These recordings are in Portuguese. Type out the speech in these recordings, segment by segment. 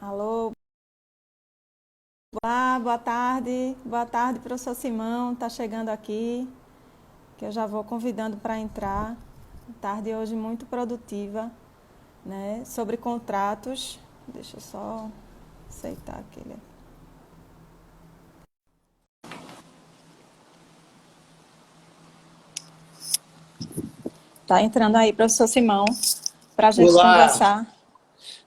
Alô, olá, boa tarde. Boa tarde, professor Simão. Está chegando aqui, que eu já vou convidando para entrar. Tarde hoje muito produtiva, né? Sobre contratos. Deixa eu só aceitar aquele. Tá entrando aí, professor Simão, para a gente Olá, conversar.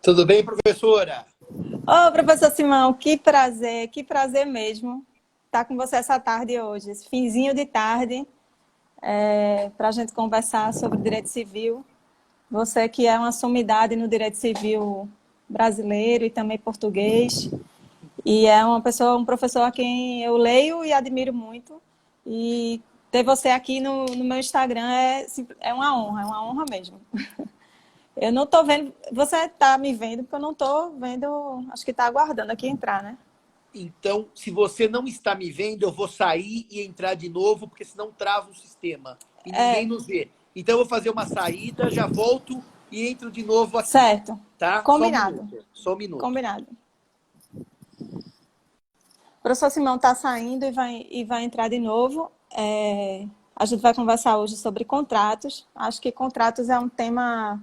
tudo bem, professora? Ô, professor Simão, que prazer mesmo estar com você essa tarde hoje, esse finzinho de tarde, para a gente conversar sobre direito civil. Você que é uma sumidade no direito civil brasileiro e também português, e é uma pessoa, um professor a quem eu leio e admiro muito. E ter você aqui no meu Instagram é é uma honra mesmo. Eu não estou vendo, você está me vendo, porque eu não estou vendo, acho que está aguardando aqui entrar, né? Então, se você não está me vendo, eu vou sair e entrar de novo, porque senão trava o sistema e ninguém É, nos vê. Então, eu vou fazer uma saída, já volto e entro de novo aqui, certo. tá? Só um Combinado. minuto, só um minuto. Combinado. O professor Simão está saindo e vai entrar de novo. A gente vai conversar hoje sobre contratos. Acho que contratos é um tema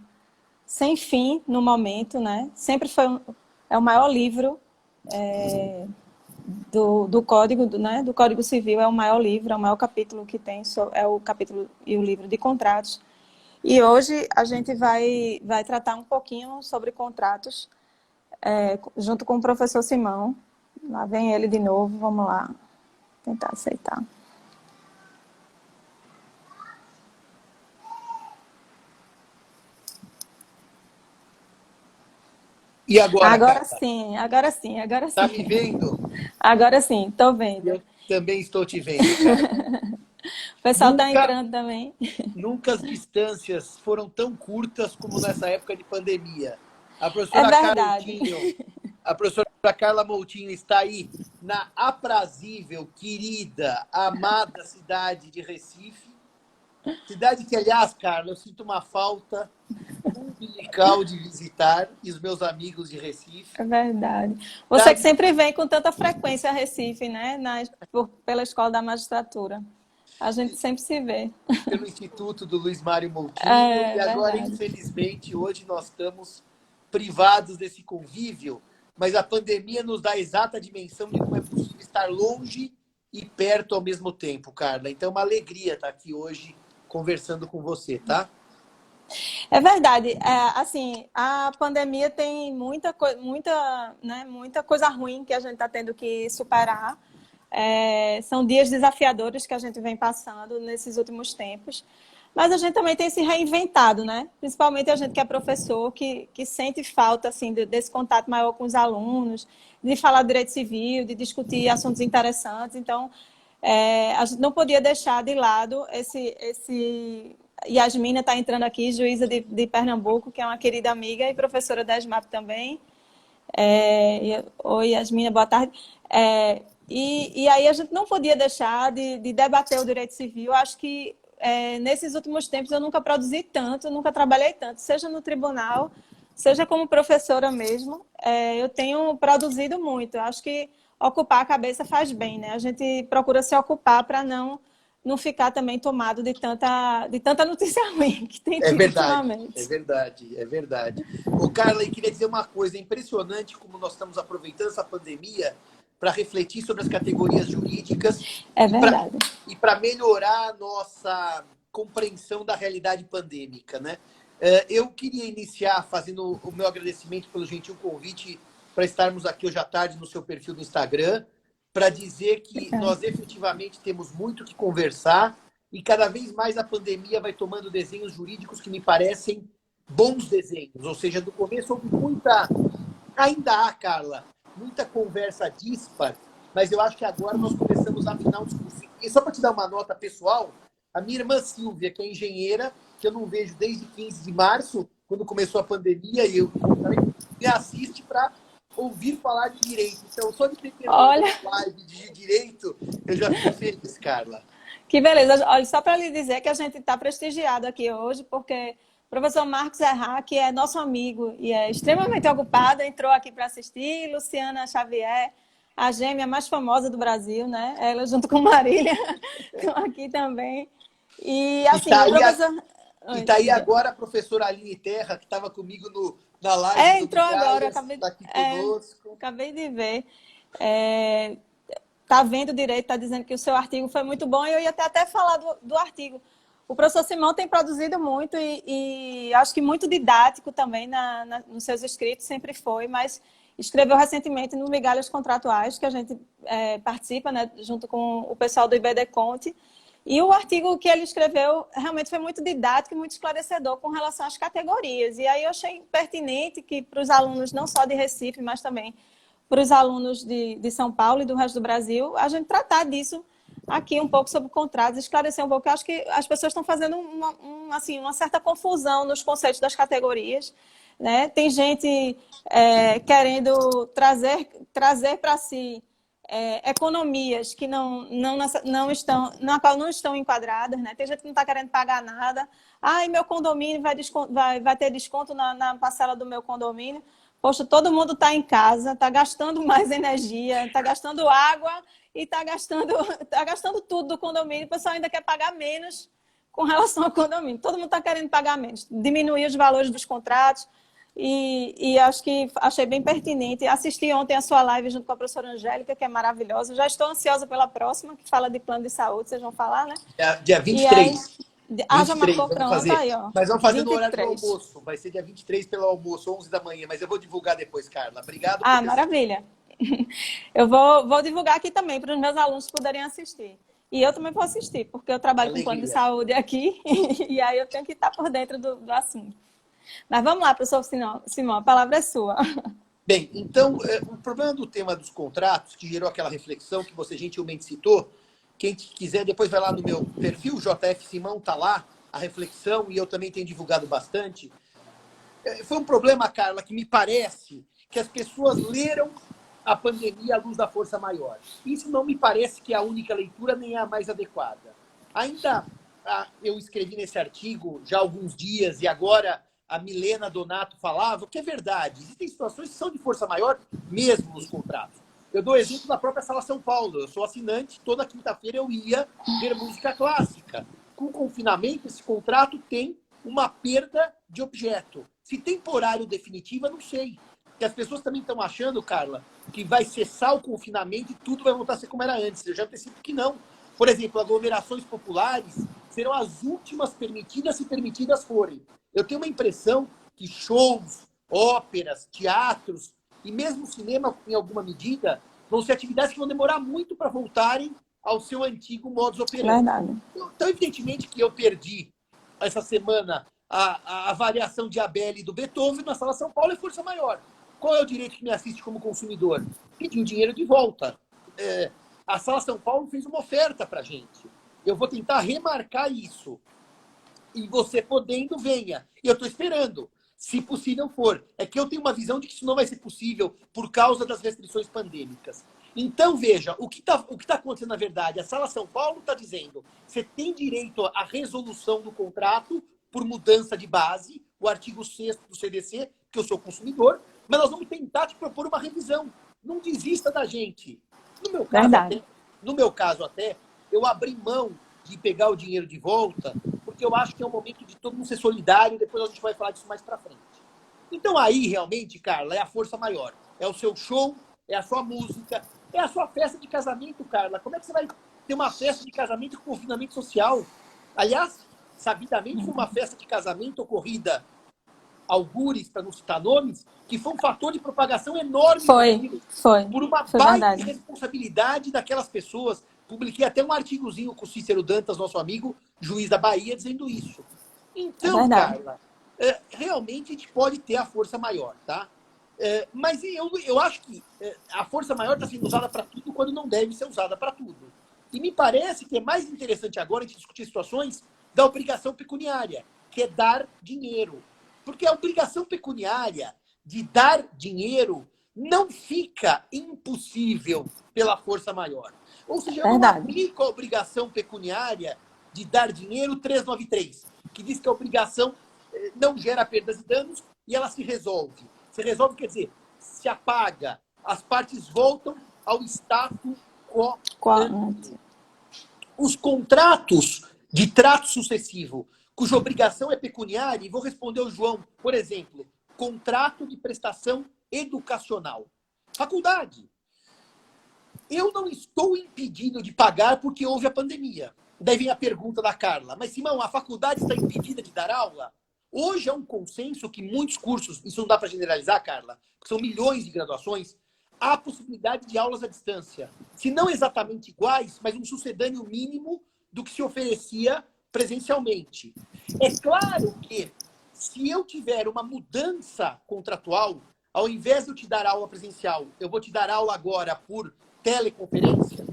sem fim no momento, né? Sempre foi é o maior livro do Código, né? Do Código Civil, é o maior livro, é o maior capítulo que tem, é o capítulo e o livro de contratos. E hoje a gente vai tratar um pouquinho sobre contratos, junto com o professor Simão. Lá vem ele de novo, vamos lá, tentar aceitar. E agora, Agora Carla? sim, agora sim, agora Tá sim. me vendo? Agora sim, estou E vendo. eu também estou te vendo, Carla. O pessoal está Nunca, entrando também. nunca as distâncias foram tão curtas como nessa época de pandemia. A É professora verdade. Carotinho, a professora Carla Moutinho está aí na aprazível, querida, amada cidade de Recife. Cidade que, aliás, Carla, eu sinto uma falta umbilical de visitar e os meus amigos de É Recife. verdade. Você que Cidade sempre vem com tanta frequência a Recife, né? Pela Escola da Magistratura. A gente sempre se vê. pelo Instituto do Luiz Mário Moutinho É e agora, verdade. infelizmente, hoje nós estamos privados desse convívio, mas a pandemia nos dá a exata dimensão de como é possível estar longe e perto ao mesmo tempo, Carla. Então, é uma alegria estar aqui hoje conversando com você, tá? É verdade. Assim, a pandemia tem muita coisa ruim que a gente está tendo que superar. São dias desafiadores que a gente vem passando nesses últimos tempos. Mas a gente também tem se reinventado, né? Principalmente a gente que é professor, que sente falta assim, desse contato maior com os alunos, de falar de direito civil, de discutir assuntos interessantes. Então, a gente não podia deixar de lado esse Yasmina está entrando aqui, juíza de Pernambuco, que é uma querida amiga e professora da ESMAP também. Oi, Yasmina, boa tarde. E aí a gente não podia deixar de debater o direito civil. Acho que nesses últimos tempos eu nunca produzi tanto, nunca trabalhei tanto, seja no tribunal, seja como professora mesmo. Eu tenho produzido muito. Acho que ocupar a cabeça faz bem, né? A gente procura se ocupar para não ficar também tomado de tanta notícia ruim que tem É tido verdade, é ultimamente. verdade, é verdade. Ô, Carla, eu queria dizer uma coisa, é impressionante como nós estamos aproveitando essa pandemia para refletir sobre as categorias jurídicas É e para verdade. melhorar a nossa compreensão da realidade pandêmica, né? Eu queria iniciar fazendo o meu agradecimento pelo gentil convite para estarmos aqui hoje à tarde no seu perfil do Instagram, para dizer que nós efetivamente temos muito que conversar e cada vez mais a pandemia vai tomando desenhos jurídicos que me parecem bons desenhos. Ou seja, do começo houve muita. Ainda há, Carla, muita conversa dispar, mas eu acho que agora nós começamos a afinar o discurso. E só para te dar uma nota pessoal, a minha irmã Silvia, que é engenheira, que eu não vejo desde 15 de março, quando começou a pandemia, e eu me assiste para ouvir falar de direito. Então, só de ter Olha, uma live de direito, eu já fico feliz, Carla. que beleza. Olha, só para lhe dizer que a gente está prestigiado aqui hoje, porque professor Marcos Errá, que é nosso amigo e é extremamente ocupado, entrou aqui para assistir, Luciana Xavier, a gêmea mais famosa do Brasil, né? Ela junto com Marília estão aqui também. E assim, o professor... E tá aí agora a professora Aline Terra, que estava comigo na live do entrou agora, está aqui conosco. Acabei de ver. Tá vendo direito, tá dizendo que o seu artigo foi muito bom, e eu ia até falar do artigo. O professor Simão tem produzido muito e acho que muito didático também nos seus escritos, sempre foi, mas escreveu recentemente no Migalhas Contratuais, que a gente participa, né, junto com o pessoal do IBD Conte. E o artigo que ele escreveu realmente foi muito didático e muito esclarecedor com relação às categorias. E aí eu achei pertinente que para os alunos, não só de Recife, mas também para os alunos de São Paulo e do resto do Brasil, a gente tratar disso aqui um pouco sobre contratos, esclarecer um pouco. Eu acho que as pessoas estão fazendo uma certa confusão nos conceitos das categorias, né? Tem gente querendo trazer para si economias que não estão enquadradas, né? Tem gente que não está querendo pagar nada. E meu condomínio vai ter desconto na parcela do meu condomínio. Poxa, todo mundo está em casa, está gastando mais energia, está gastando água e está gastando tudo do condomínio. O pessoal ainda quer pagar menos com relação ao condomínio. Todo mundo está querendo pagar menos, diminuir os valores dos contratos. E achei bem pertinente. Assisti ontem a sua live junto com a professora Angélica, que é maravilhosa. Já estou ansiosa pela próxima, que fala de plano de saúde. Vocês vão falar, né? Dia 23. Já marcou, pronto, aí, ó. Mas vamos fazer 23. no horário do almoço. Vai ser dia 23 pelo almoço, 11 da manhã. Mas eu vou divulgar depois, Carla. Obrigado. Maravilha. Eu vou divulgar aqui também para os meus alunos poderem assistir. E eu também vou assistir, porque eu trabalho com plano de saúde aqui. E aí eu tenho que estar por dentro do assunto. Mas vamos lá, professor Simão, a palavra é sua. Bem, então, o problema do tema dos contratos, que gerou aquela reflexão que você gentilmente citou, quem quiser, depois vai lá no meu perfil, JF Simão, tá lá, a reflexão, e eu também tenho divulgado bastante. Foi um problema, Carla, que me parece que as pessoas leram a pandemia à luz da força maior. Isso não me parece que é a única leitura, nem é a mais adequada. Ainda eu escrevi nesse artigo já há alguns dias, e agora a Milena Donato falava, que é verdade, existem situações que são de força maior mesmo nos contratos. Eu dou exemplo da própria Sala São Paulo. Eu sou assinante, toda quinta-feira eu ia ver música clássica. Com o confinamento, esse contrato tem uma perda de objeto. Se temporário definitiva, não sei. Porque as pessoas também estão achando, Carla, que vai cessar o confinamento e tudo vai voltar a ser como era antes. Eu já antecipo que não. Por exemplo, aglomerações populares serão as últimas permitidas, se permitidas forem. Eu tenho uma impressão que shows, óperas, teatros e mesmo cinema, em alguma medida, vão ser atividades que vão demorar muito para voltarem ao seu antigo modus operandi. Verdade. Então, evidentemente que eu perdi essa semana a variação de Abel e do Beethoven na Sala São Paulo é força maior. Qual é o direito que me assiste como consumidor? Pedir o dinheiro de volta. A Sala São Paulo fez uma oferta para a gente. Eu vou tentar remarcar isso. E você podendo, venha. E eu estou esperando, se possível for. É que eu tenho uma visão de que isso não vai ser possível por causa das restrições pandêmicas. Então, veja, o que tá acontecendo na verdade? A Sala São Paulo está dizendo, você tem direito à resolução do contrato por mudança de base, o artigo 6º do CDC, que eu sou consumidor, mas nós vamos tentar te propor uma revisão. Não desista da gente. No meu caso até, eu abri mão de pegar o dinheiro de volta, porque eu acho que é um momento de todo mundo ser solidário, depois a gente vai falar disso mais para frente. Então aí, realmente, Carla, é a força maior. É o seu show, é a sua música, é a sua festa de casamento, Carla. Como é que você vai ter uma festa de casamento com confinamento social? Aliás, sabidamente, foi uma festa de casamento ocorrida, algures, para não citar nomes, que foi um fator de propagação enorme por uma baita responsabilidade daquelas pessoas. Publiquei até um artigozinho com o Cícero Dantas, nosso amigo, juiz da Bahia, dizendo isso. Então, Carla, realmente a gente pode ter a força maior, tá? Mas eu acho que a força maior está sendo usada para tudo quando não deve ser usada para tudo. E me parece que é mais interessante agora a gente discutir situações da obrigação pecuniária, que é dar dinheiro. Porque a obrigação pecuniária de dar dinheiro não fica impossível pela força maior. Ou seja, eu não aplico a obrigação pecuniária de dar dinheiro 393, que diz que a obrigação não gera perdas e danos e ela se resolve. Se resolve quer dizer, se apaga, as partes voltam ao status quo. Os contratos de trato sucessivo, cuja obrigação é pecuniária, e vou responder ao João, por exemplo, contrato de prestação educacional. Faculdade. Eu não estou impedido de pagar porque houve a pandemia. Daí vem a pergunta da Carla. Mas, Simão, a faculdade está impedida de dar aula? Hoje é um consenso que muitos cursos, isso não dá para generalizar, Carla, porque são milhões de graduações, há a possibilidade de aulas à distância. Se não exatamente iguais, mas um sucedâneo mínimo do que se oferecia presencialmente. É claro que, se eu tiver uma mudança contratual, ao invés de eu te dar aula presencial, eu vou te dar aula agora por teleconferência,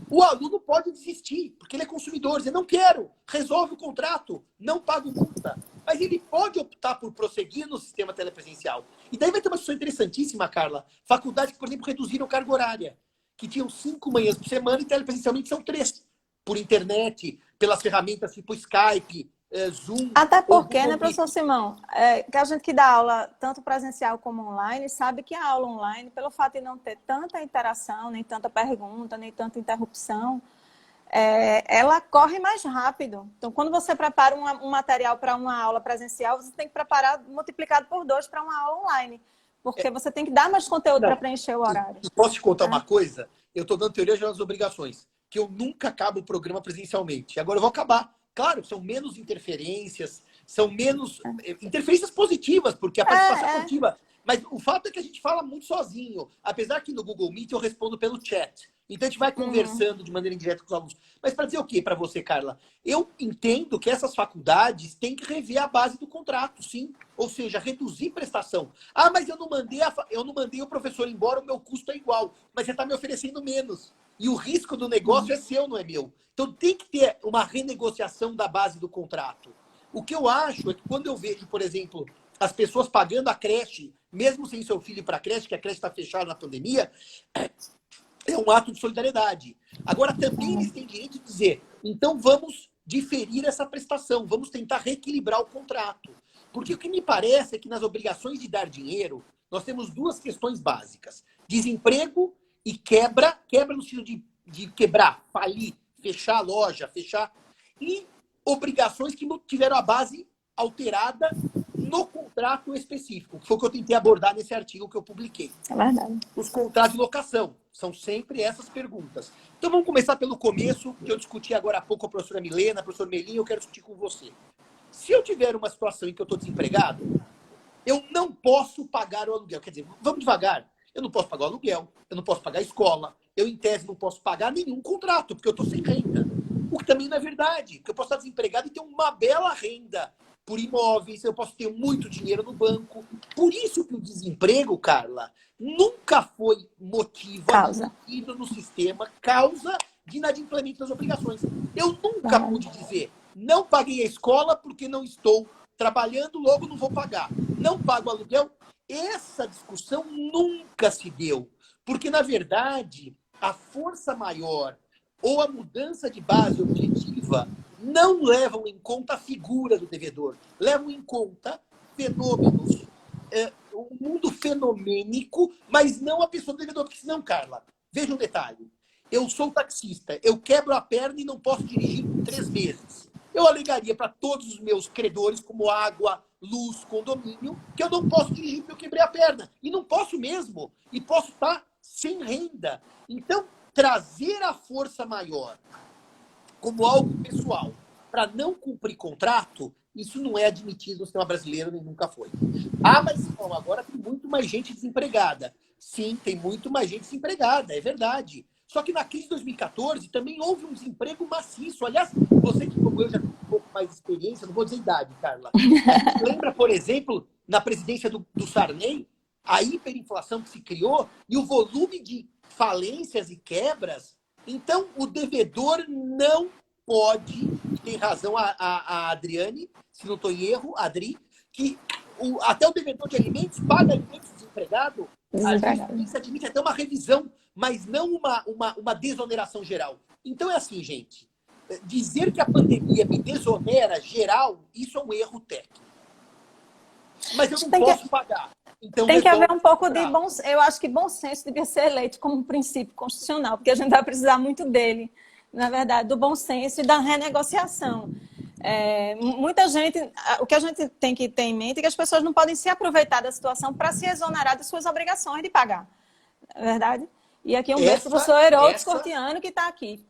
o aluno pode desistir, porque ele é consumidor, dizer, não quero, resolve o contrato, não pago multa. Mas ele pode optar por prosseguir no sistema telepresencial. E daí vai ter uma situação interessantíssima, Carla. Faculdades que, por exemplo, reduziram carga horária, que tinham 5 manhãs por semana e telepresencialmente são 3. Por internet, pelas ferramentas tipo Skype, Zoom. Até porque, né, professor Simão, que a gente que dá aula tanto presencial como online, sabe que a aula online, pelo fato de não ter tanta interação, nem tanta pergunta, nem tanta interrupção, ela corre mais rápido. Então, quando você prepara um material para uma aula presencial, você tem que preparar multiplicado por 2 para uma aula online, porque você tem que dar mais conteúdo para preencher o horário. Posso te contar uma coisa? Eu estou dando teoria geral das obrigações, que eu nunca acabo o programa presencialmente. Agora eu vou acabar. Claro, são menos interferências, são menos interferências positivas, porque a participação é ativa. Mas o fato é que a gente fala muito sozinho. Apesar que no Google Meet eu respondo pelo chat. Então a gente vai conversando de maneira indireta com os alunos. Mas para dizer o quê para você, Carla? Eu entendo que essas faculdades têm que rever a base do contrato, sim. Ou seja, reduzir prestação. Ah, mas eu não mandei o professor embora, o meu custo é igual. Mas você está me oferecendo menos. E o risco do negócio é seu, não é meu. Então tem que ter uma renegociação da base do contrato. O que eu acho é que quando eu vejo, por exemplo, as pessoas pagando a creche, mesmo sem seu filho para a creche, que a creche está fechada na pandemia, é um ato de solidariedade. Agora, também eles têm direito de dizer, então vamos diferir essa prestação, vamos tentar reequilibrar o contrato. Porque o que me parece é que nas obrigações de dar dinheiro, nós temos 2 questões básicas. Desemprego e quebra no sentido de quebrar, falir, fechar a loja, fechar... E obrigações que tiveram a base alterada no contrato específico, que foi o que eu tentei abordar nesse artigo que eu publiquei. É verdade. Os contratos de locação. São sempre essas perguntas. Então vamos começar pelo começo, que eu discuti agora há pouco com a professora Milena, a professora Melinha, eu quero discutir com você. Se eu tiver uma situação em que eu estou desempregado, eu não posso pagar o aluguel. Quer dizer, vamos devagar. Eu não posso pagar o aluguel, eu não posso pagar a escola, eu, em tese, não posso pagar nenhum contrato, porque eu estou sem renda. O que também não é verdade, porque eu posso estar desempregado e ter uma bela renda por imóveis, eu posso ter muito dinheiro no banco. Por isso que o desemprego, Carla, nunca foi motivo admitido no sistema, causa de inadimplemento das obrigações. Eu nunca pude dizer, não paguei a escola porque não estou trabalhando, logo não vou pagar. Não pago aluguel. Essa discussão nunca se deu, porque, na verdade, a força maior ou a mudança de base objetiva não levam em conta a figura do devedor, levam em conta fenômenos, o mundo fenomênico, mas não a pessoa do devedor. Porque senão, Carla, veja um detalhe. Eu sou taxista, eu quebro a perna e não posso dirigir por 3 meses. Eu alegaria para todos os meus credores, como água, luz, condomínio, que eu não posso dirigir porque eu quebrei a perna. E não posso mesmo. E posso estar sem renda. Então, trazer a força maior como algo pessoal para não cumprir contrato, isso não é admitido no sistema brasileiro, nem nunca foi. Ah, mas não, agora tem muito mais gente desempregada. Sim, tem muito mais gente desempregada, é verdade. Só que na crise de 2014 também houve um desemprego maciço. Aliás, você que como eu já tem um pouco mais de experiência, não vou dizer idade, Carla. Lembra, por exemplo, na presidência do Sarney, a hiperinflação que se criou e o volume de falências e quebras. Então, o devedor não pode, tem razão a Adriane, se não estou em erro, Adri, que até o devedor de alimentos paga alimentos desempregado. A justiça admite até uma revisão, mas não uma desoneração geral. Então é assim, gente, dizer que a pandemia me desonera geral, isso é um erro técnico. mas eu não posso pagar. Então, tem que haver um pouco de bom senso. Eu acho que bom senso devia ser eleito como um princípio constitucional, porque a gente vai precisar muito dele, na verdade, do bom senso e da renegociação. Muita gente, o que a gente tem que ter em mente é que as pessoas não podem se aproveitar da situação para se exonerar das suas obrigações de pagar, não é verdade? E aqui um beijo para o professor Herodes Cortiano, que está aqui.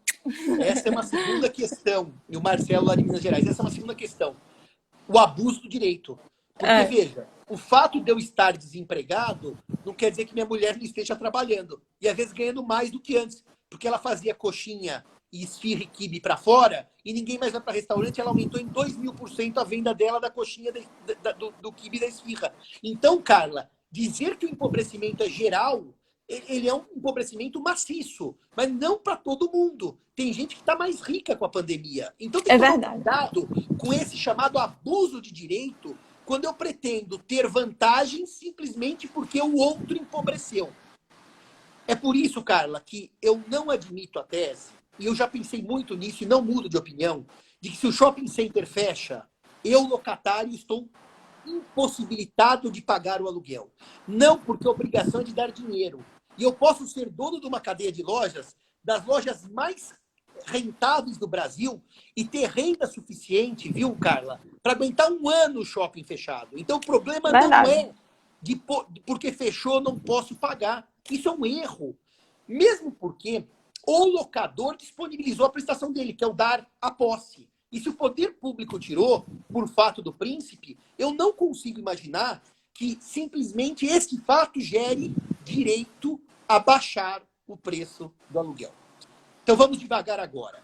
Essa é uma segunda questão, e o Marcelo lá de Minas Gerais, essa é uma segunda questão. O abuso do direito. Porque, veja, o fato de eu estar desempregado não quer dizer que minha mulher não esteja trabalhando. E às vezes ganhando mais do que antes. Porque ela fazia coxinha e esfirra e quibe para fora e ninguém mais vai para restaurante. Ela aumentou em 2000% a venda dela da coxinha, do quibe e da esfirra. Então, Carla, dizer que o empobrecimento é geral, ele é um empobrecimento maciço. Mas não para todo mundo. Tem gente que está mais rica com a pandemia. Então tem que tomar cuidado com esse chamado abuso de direito quando eu pretendo ter vantagem simplesmente porque o outro empobreceu. É por isso, Carla, que eu não admito a tese, e eu já pensei muito nisso e não mudo de opinião, de que se o shopping center fecha, eu, locatário, estou impossibilitado de pagar o aluguel. Não porque a obrigação é de dar dinheiro. E eu posso ser dono de uma cadeia de lojas, das lojas mais rentáveis do Brasil, e ter renda suficiente, viu, Carla, para aguentar um ano o shopping fechado. Então, o problema não é porque fechou, não posso pagar. Isso é um erro. Mesmo porque o locador disponibilizou a prestação dele, que é o dar a posse. E se o poder público tirou, por fato do príncipe, eu não consigo imaginar que simplesmente esse fato gere direito a baixar o preço do aluguel. Então vamos devagar agora.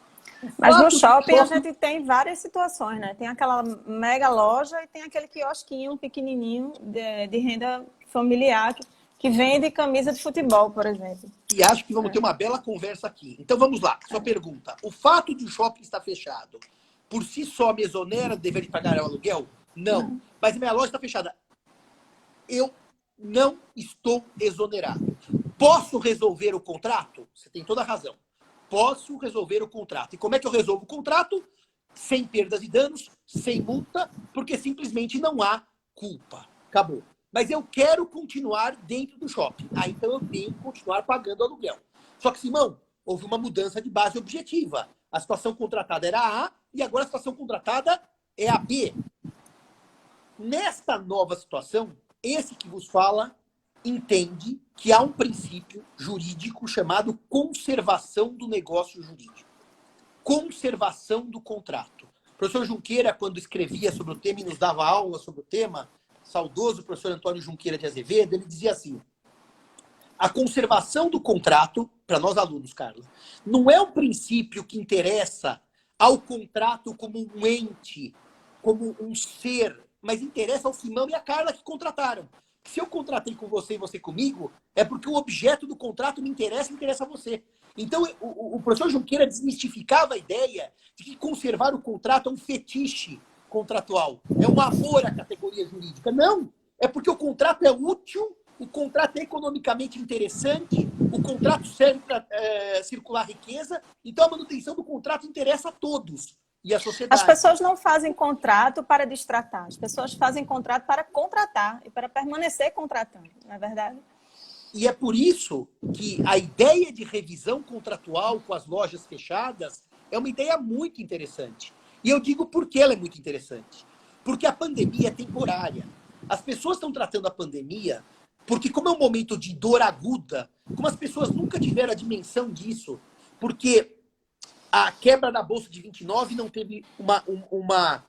Mas no shopping a gente tem várias situações, né? Tem aquela mega loja e tem aquele quiosquinho pequenininho de renda familiar que vende camisa de futebol, por exemplo. E acho que vamos ter uma bela conversa aqui. Então vamos lá. Sua pergunta. O fato de o shopping estar fechado, por si só me exonera de dever de pagar o aluguel? Não. Mas minha loja está fechada. Eu não estou exonerado. Posso resolver o contrato? Você tem toda a razão. Posso resolver o contrato. E como é que eu resolvo o contrato? Sem perdas e danos, sem multa, porque simplesmente não há culpa. Acabou. Mas eu quero continuar dentro do shopping. Então eu tenho que continuar pagando aluguel. Só que, Simão, houve uma mudança de base objetiva. A situação contratada era a A e agora a situação contratada é a B. Nesta nova situação, esse que vos fala entende que há um princípio jurídico chamado conservação do negócio jurídico. Conservação do contrato. O professor Junqueira, quando escrevia sobre o tema e nos dava aula sobre o tema, saudoso professor Antônio Junqueira de Azevedo, ele dizia assim: a conservação do contrato, para nós alunos, Carlos, não é um princípio que interessa ao contrato como um ente, como um ser, mas interessa ao Simão e à Carla que contrataram. Se eu contratei com você e você comigo, é porque o objeto do contrato me interessa a você. Então, o professor Junqueira desmistificava a ideia de que conservar o contrato é um fetiche contratual. É um amor à categoria jurídica. Não! É porque o contrato é útil, o contrato é economicamente interessante, o contrato serve para circular riqueza, então a manutenção do contrato interessa a todos. E a sociedade. As pessoas não fazem contrato para destratar, as pessoas fazem contrato para contratar e para permanecer contratando, não é verdade? E é por isso que a ideia de revisão contratual com as lojas fechadas é uma ideia muito interessante. E eu digo por que ela é muito interessante. Porque a pandemia é temporária. As pessoas estão tratando a pandemia porque, como é um momento de dor aguda, como as pessoas nunca tiveram a dimensão disso, porque a quebra da Bolsa de 29 não teve uma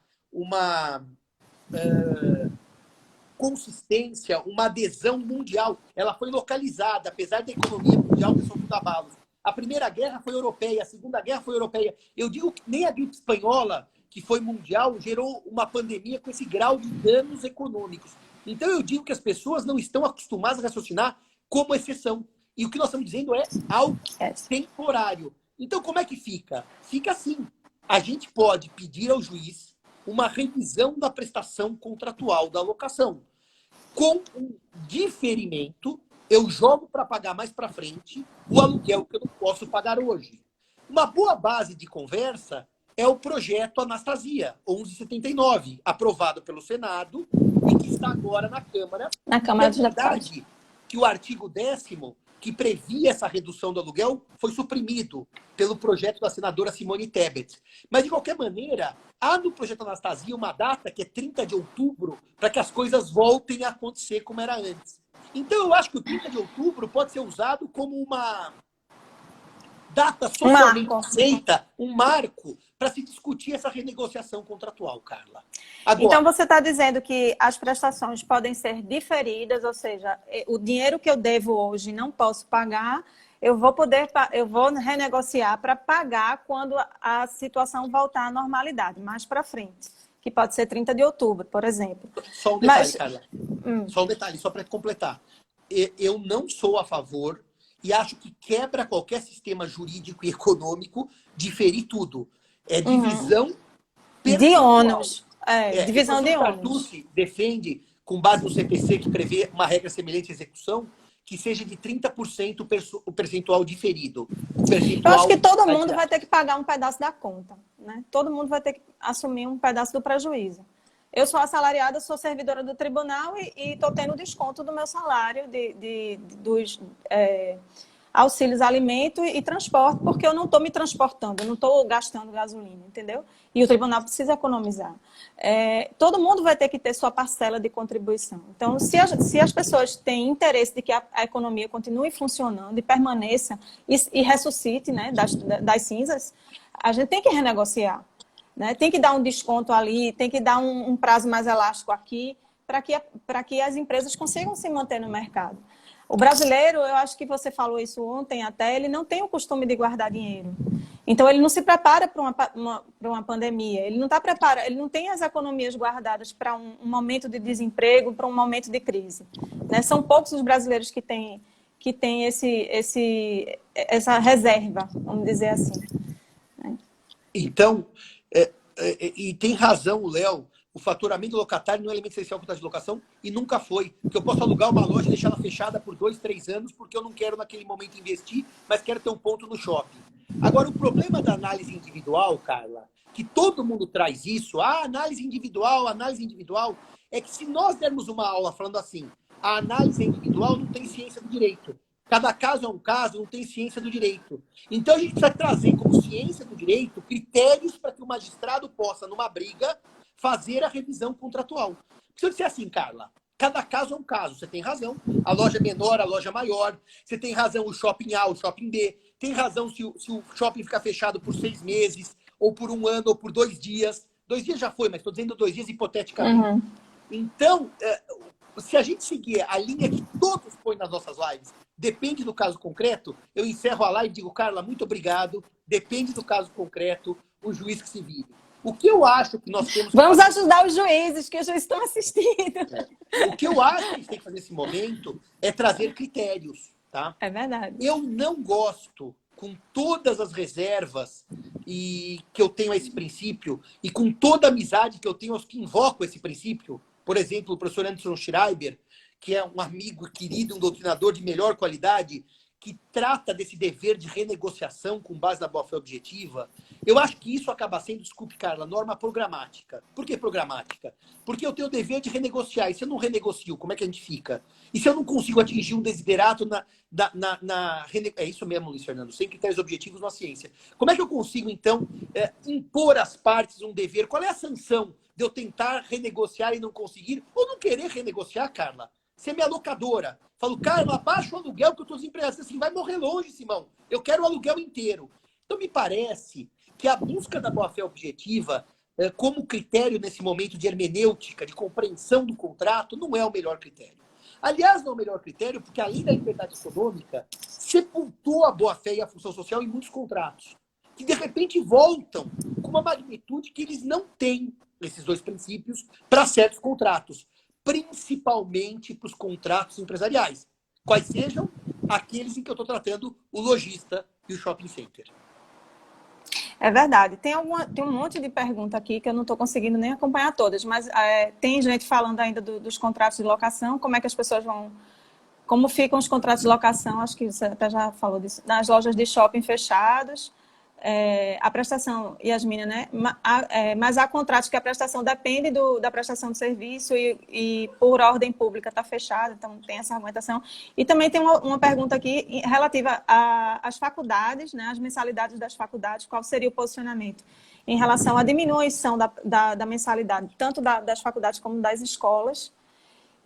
consistência, uma adesão mundial. Ela foi localizada, apesar da economia mundial ter sofrido abalos. A Primeira Guerra foi europeia, a Segunda Guerra foi europeia. Eu digo que nem a gripe espanhola, que foi mundial, gerou uma pandemia com esse grau de danos econômicos. Então eu digo que as pessoas não estão acostumadas a raciocinar como exceção. E o que nós estamos dizendo é algo temporário. Então, como é que fica? Fica assim. A gente pode pedir ao juiz uma revisão da prestação contratual da locação. Com um diferimento, eu jogo para pagar mais para frente o aluguel que eu não posso pagar hoje. Uma boa base de conversa é o projeto Anastasia 1179, aprovado pelo Senado e que está agora na Câmara. Na Câmara dos Deputados. É verdade que o artigo 10º, que previa essa redução do aluguel, foi suprimido pelo projeto da senadora Simone Tebet. Mas, de qualquer maneira, há no projeto Anastasia uma data que é 30 de outubro para que as coisas voltem a acontecer como era antes. Então, eu acho que o 30 de outubro pode ser usado como uma data socialmente aceita, um marco, para se discutir essa renegociação contratual, Carla. Agora, então, você está dizendo que as prestações podem ser diferidas, ou seja, o dinheiro que eu devo hoje não posso pagar, eu vou renegociar para pagar quando a situação voltar à normalidade, mais para frente, que pode ser 30 de outubro, por exemplo. Só um detalhe, Carla. Só um detalhe, só para completar. Eu não sou a favor e acho que quebra qualquer sistema jurídico e econômico diferir tudo. É divisão de ônus. Divisão de ônus. Cartucci defende, com base no CPC, que prevê uma regra semelhante à execução, que seja de 30% o percentual diferido. Eu acho que todo mundo vai ter que pagar um pedaço da conta, né? Todo mundo vai ter que assumir um pedaço do prejuízo. Eu sou assalariada, sou servidora do tribunal e estou tendo desconto do meu salário dos auxílios alimento e transporte, porque eu não estou me transportando, eu não estou gastando gasolina, entendeu? E o tribunal precisa economizar. Todo mundo vai ter que ter sua parcela de contribuição. Então, se as pessoas têm interesse de que a economia continue funcionando e permaneça e ressuscite, né, das cinzas, a gente tem que renegociar. Né? Tem que dar um desconto ali, tem que dar um prazo mais elástico aqui, para que as empresas consigam se manter no mercado. O brasileiro, eu acho que você falou isso ontem até, ele não tem o costume de guardar dinheiro. Então, ele não se prepara para uma pandemia, ele não está preparado, ele não tem as economias guardadas para um momento de desemprego, para um momento de crise. Né? São poucos os brasileiros que têm essa reserva, vamos dizer assim. Então, e tem razão o Léo, o faturamento locatário não é elemento essencial para o contrato de locação e nunca foi. Porque eu posso alugar uma loja e deixar ela fechada por 2, 3 anos porque eu não quero naquele momento investir, mas quero ter um ponto no shopping. Agora, o problema da análise individual, Carla, que todo mundo traz isso, análise individual, é que se nós dermos uma aula falando assim, a análise individual não tem ciência do direito. Cada caso é um caso, não tem ciência do direito. Então, a gente precisa trazer como ciência do direito critérios para que o magistrado possa, numa briga, fazer a revisão contratual. Se eu disser assim, Carla, cada caso é um caso, você tem razão. A loja menor, a loja maior. Você tem razão o shopping A, o shopping B. Tem razão se o shopping ficar fechado por 6 meses, ou por 1 ano, ou por 2 dias. 2 dias já foi, mas estou dizendo 2 dias hipoteticamente. Então, se a gente seguir a linha que todos põem nas nossas lives, depende do caso concreto, eu encerro a live e digo, Carla, muito obrigado, depende do caso concreto, o juiz que se vire. O que eu acho que nós temos que Vamos ajudar os juízes, que os juízes estão assistindo. O que eu acho que a gente tem que fazer nesse momento é trazer critérios, tá? É verdade. Eu não gosto, com todas as reservas e que eu tenho a esse princípio, e com toda a amizade que eu tenho aos que invocam esse princípio, por exemplo, o professor Anderson Schreiber, que é um amigo querido, um doutrinador de melhor qualidade, que trata desse dever de renegociação com base na boa-fé objetiva, eu acho que isso acaba sendo, desculpe, Carla, norma programática. Por que programática? Porque eu tenho o dever de renegociar. E se eu não renegocio, como é que a gente fica? E se eu não consigo atingir um desiderato É isso mesmo, Luiz Fernando, sem critérios objetivos na ciência. Como é que eu consigo, então, impor às partes um dever? Qual é a sanção de eu tentar renegociar e não conseguir? Ou não querer renegociar, Carla? Ser minha locadora. Falo, Carla, abaixa o aluguel que eu estou desempregado. Assim, vai morrer longe, Simão. Eu quero o aluguel inteiro. Então, me parece que a busca da boa-fé objetiva, como critério nesse momento de hermenêutica, de compreensão do contrato, não é o melhor critério. Aliás, não é o melhor critério porque, além da liberdade econômica, sepultou a boa-fé e a função social em muitos contratos, que, de repente, voltam com uma magnitude que eles não têm, esses dois princípios, para certos contratos, principalmente para os contratos empresariais, quais sejam aqueles em que eu estou tratando o lojista e o shopping center. É verdade. Tem um monte de pergunta aqui que eu não estou conseguindo nem acompanhar todas, mas tem gente falando ainda dos contratos de locação, como é que as pessoas vão... Como ficam os contratos de locação, acho que você até já falou disso, nas lojas de shopping fechados. a prestação, Yasmina, né? Mas há contratos que a prestação depende da prestação do serviço e por ordem pública está fechado, então tem essa argumentação. E também tem uma pergunta aqui relativa às faculdades, né? As mensalidades das faculdades, qual seria o posicionamento em relação à diminuição da mensalidade, tanto das faculdades como das escolas,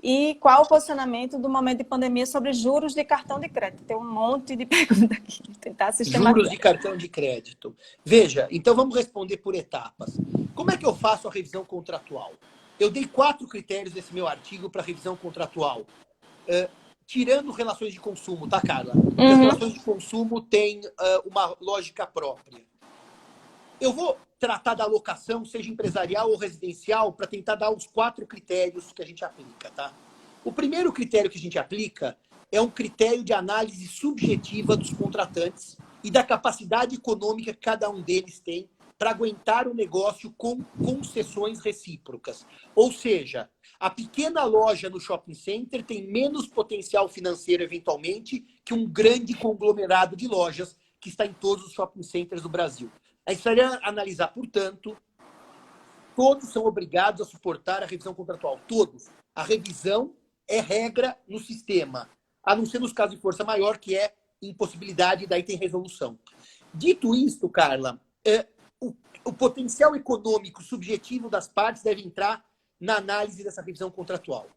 e qual o posicionamento do momento de pandemia sobre juros de cartão de crédito? Tem um monte de perguntas aqui, vou tentar sistematizar. Juros de cartão de crédito. Veja, então vamos responder por etapas. Como é que eu faço a revisão contratual? Eu dei 4 critérios nesse meu artigo para revisão contratual. Tirando relações de consumo, tá, Carla? As relações de consumo têm uma lógica própria. Eu vou tratar da alocação, seja empresarial ou residencial, para tentar dar os 4 critérios que a gente aplica, tá? O primeiro critério que a gente aplica é um critério de análise subjetiva dos contratantes e da capacidade econômica que cada um deles tem para aguentar o negócio com concessões recíprocas. Ou seja, a pequena loja no shopping center tem menos potencial financeiro, eventualmente, que um grande conglomerado de lojas que está em todos os shopping centers do Brasil. A gente precisaria analisar, portanto, todos são obrigados a suportar a revisão contratual. Todos. A revisão é regra no sistema, a não ser nos casos de força maior, que é impossibilidade, e daí tem resolução. Dito isto, Carla, o potencial econômico subjetivo das partes deve entrar na análise dessa revisão contratual.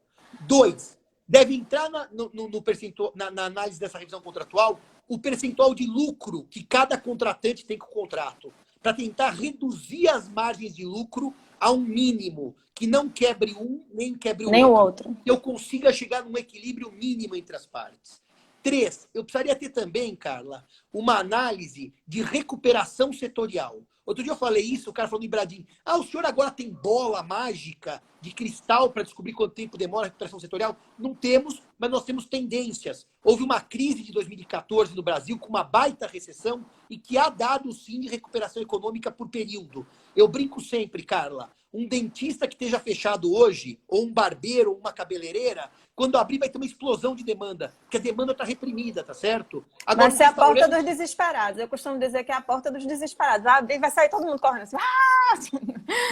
2, deve entrar na análise dessa revisão contratual o percentual de lucro que cada contratante tem com o contrato, para tentar reduzir as margens de lucro a um mínimo, que não quebre um, nem quebre o outro. Que eu consiga chegar num equilíbrio mínimo entre as partes. 3, eu precisaria ter também, Carla, uma análise de recuperação setorial. Outro dia eu falei isso, o cara falou no Ibradim, o senhor agora tem bola mágica de cristal para descobrir quanto tempo demora a recuperação setorial? Não temos, mas nós temos tendências. Houve uma crise de 2014 no Brasil com uma baita recessão e que há dado sim de recuperação econômica por período. Eu brinco sempre, Carla, um dentista que esteja fechado hoje, ou um barbeiro, ou uma cabeleireira, quando abrir vai ter uma explosão de demanda, porque a demanda está reprimida, tá certo? Agora, vai ser a porta dos desesperados. Eu costumo dizer que é a porta dos desesperados. Vai abrir, vai sair todo mundo correndo assim.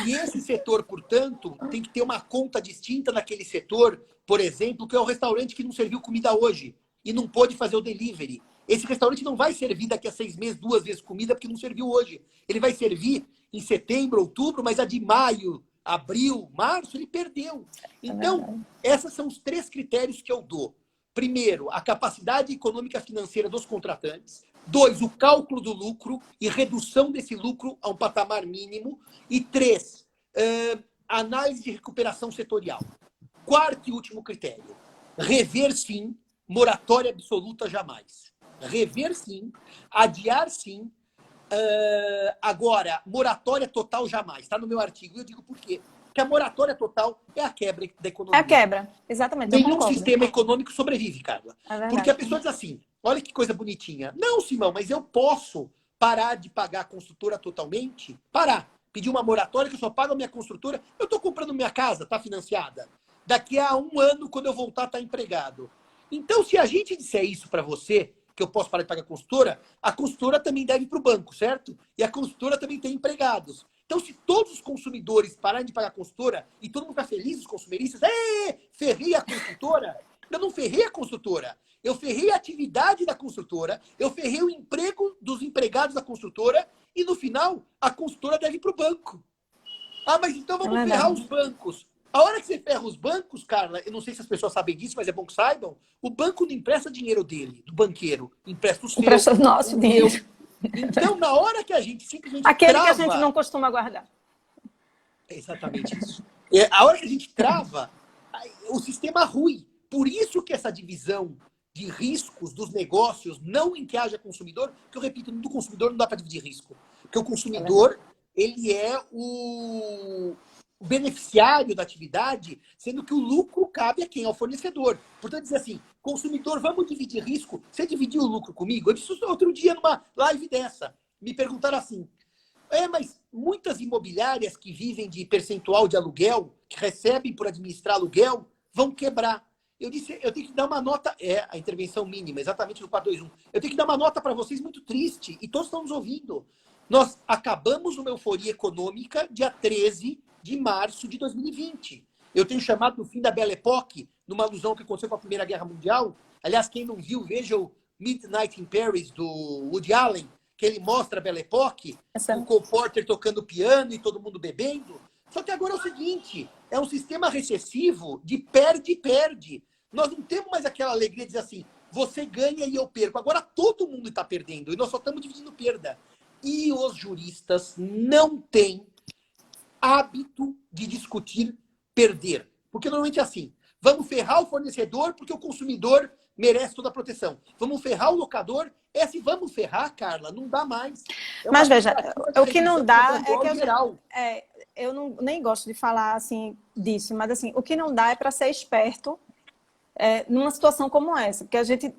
E esse setor, portanto, tem que ter uma conta distinta naquele setor, por exemplo, que é o restaurante que não serviu comida hoje e não pôde fazer o delivery. Esse restaurante não vai servir daqui a 6 meses 2 vezes comida porque não serviu hoje. Ele vai servir em setembro, outubro, mas a de maio, abril, março, ele perdeu. Então, esses são os 3 critérios que eu dou. Primeiro, a capacidade econômica financeira dos contratantes. 2, o cálculo do lucro e redução desse lucro a um patamar mínimo. E 3, análise de recuperação setorial. 4º e último critério, rever sim, moratória absoluta jamais. Rever sim, adiar sim, agora, moratória total jamais. Está no meu artigo. E eu digo por quê? Porque a moratória total é a quebra da economia. É a quebra, exatamente. Nenhum sistema econômico sobrevive, Carla. Porque a pessoa diz assim, olha que coisa bonitinha. Não, Simão, mas eu posso parar de pagar a construtora totalmente? Parar. Pedir uma moratória que eu só pago a minha construtora. Eu estou comprando minha casa, está financiada. Daqui a 1 ano, quando eu voltar, está empregado. Então, se a gente disser isso para você, que eu posso parar de pagar a construtora também deve para o banco, certo? E a construtora também tem empregados. Então, se todos os consumidores pararem de pagar a construtora e todo mundo ficar feliz, os consumeristas, ferrei a construtora. Eu não ferrei a construtora. Eu ferrei a atividade da construtora, eu ferrei o emprego dos empregados da construtora e, no final, a construtora deve ir para o banco. Mas então vamos ferrar os bancos. A hora que você ferra os bancos, Carla, eu não sei se as pessoas sabem disso, mas é bom que saibam, o banco não empresta dinheiro dele, do banqueiro, empresta o seu. Empresta o nosso dinheiro. Então, na hora que a gente simplesmente aquele trava... que a gente não costuma guardar. É exatamente isso. A hora que a gente trava, o sistema rui. Por isso que essa divisão de riscos dos negócios, não em que haja consumidor, que eu repito, do consumidor não dá para dividir risco. Porque o consumidor, ele é o beneficiário da atividade, sendo que o lucro cabe a quem? Ao fornecedor. Portanto, dizer assim, consumidor, vamos dividir risco? Você dividiu o lucro comigo? Eu disse isso outro dia numa live dessa. Me perguntaram assim, mas muitas imobiliárias que vivem de percentual de aluguel, que recebem por administrar aluguel, vão quebrar. Eu disse, eu tenho que dar uma nota, a intervenção mínima, exatamente no 421. Eu tenho que dar uma nota para vocês muito triste, e todos estão nos ouvindo. Nós acabamos uma euforia econômica dia 13 de março de 2020. Eu tenho chamado no fim da Belle Époque, numa alusão que aconteceu com a Primeira Guerra Mundial. Aliás, quem não viu, veja o Midnight in Paris, do Woody Allen, que ele mostra a Belle Époque, o Cole Porter tocando piano e todo mundo bebendo. Só que agora é o seguinte, é um sistema recessivo de perde-perde. Nós não temos mais aquela alegria de dizer assim, você ganha e eu perco. Agora todo mundo está perdendo e nós só estamos dividindo perda. E os juristas não têm hábito de discutir perder. Porque normalmente é assim, vamos ferrar o fornecedor porque o consumidor merece toda a proteção. Vamos ferrar o locador. É assim, vamos ferrar, Carla, não dá mais. Mas veja, o que não dá é que eu não, nem gosto de falar assim disso, mas assim, o que não dá é para ser esperto numa situação como essa, porque a gente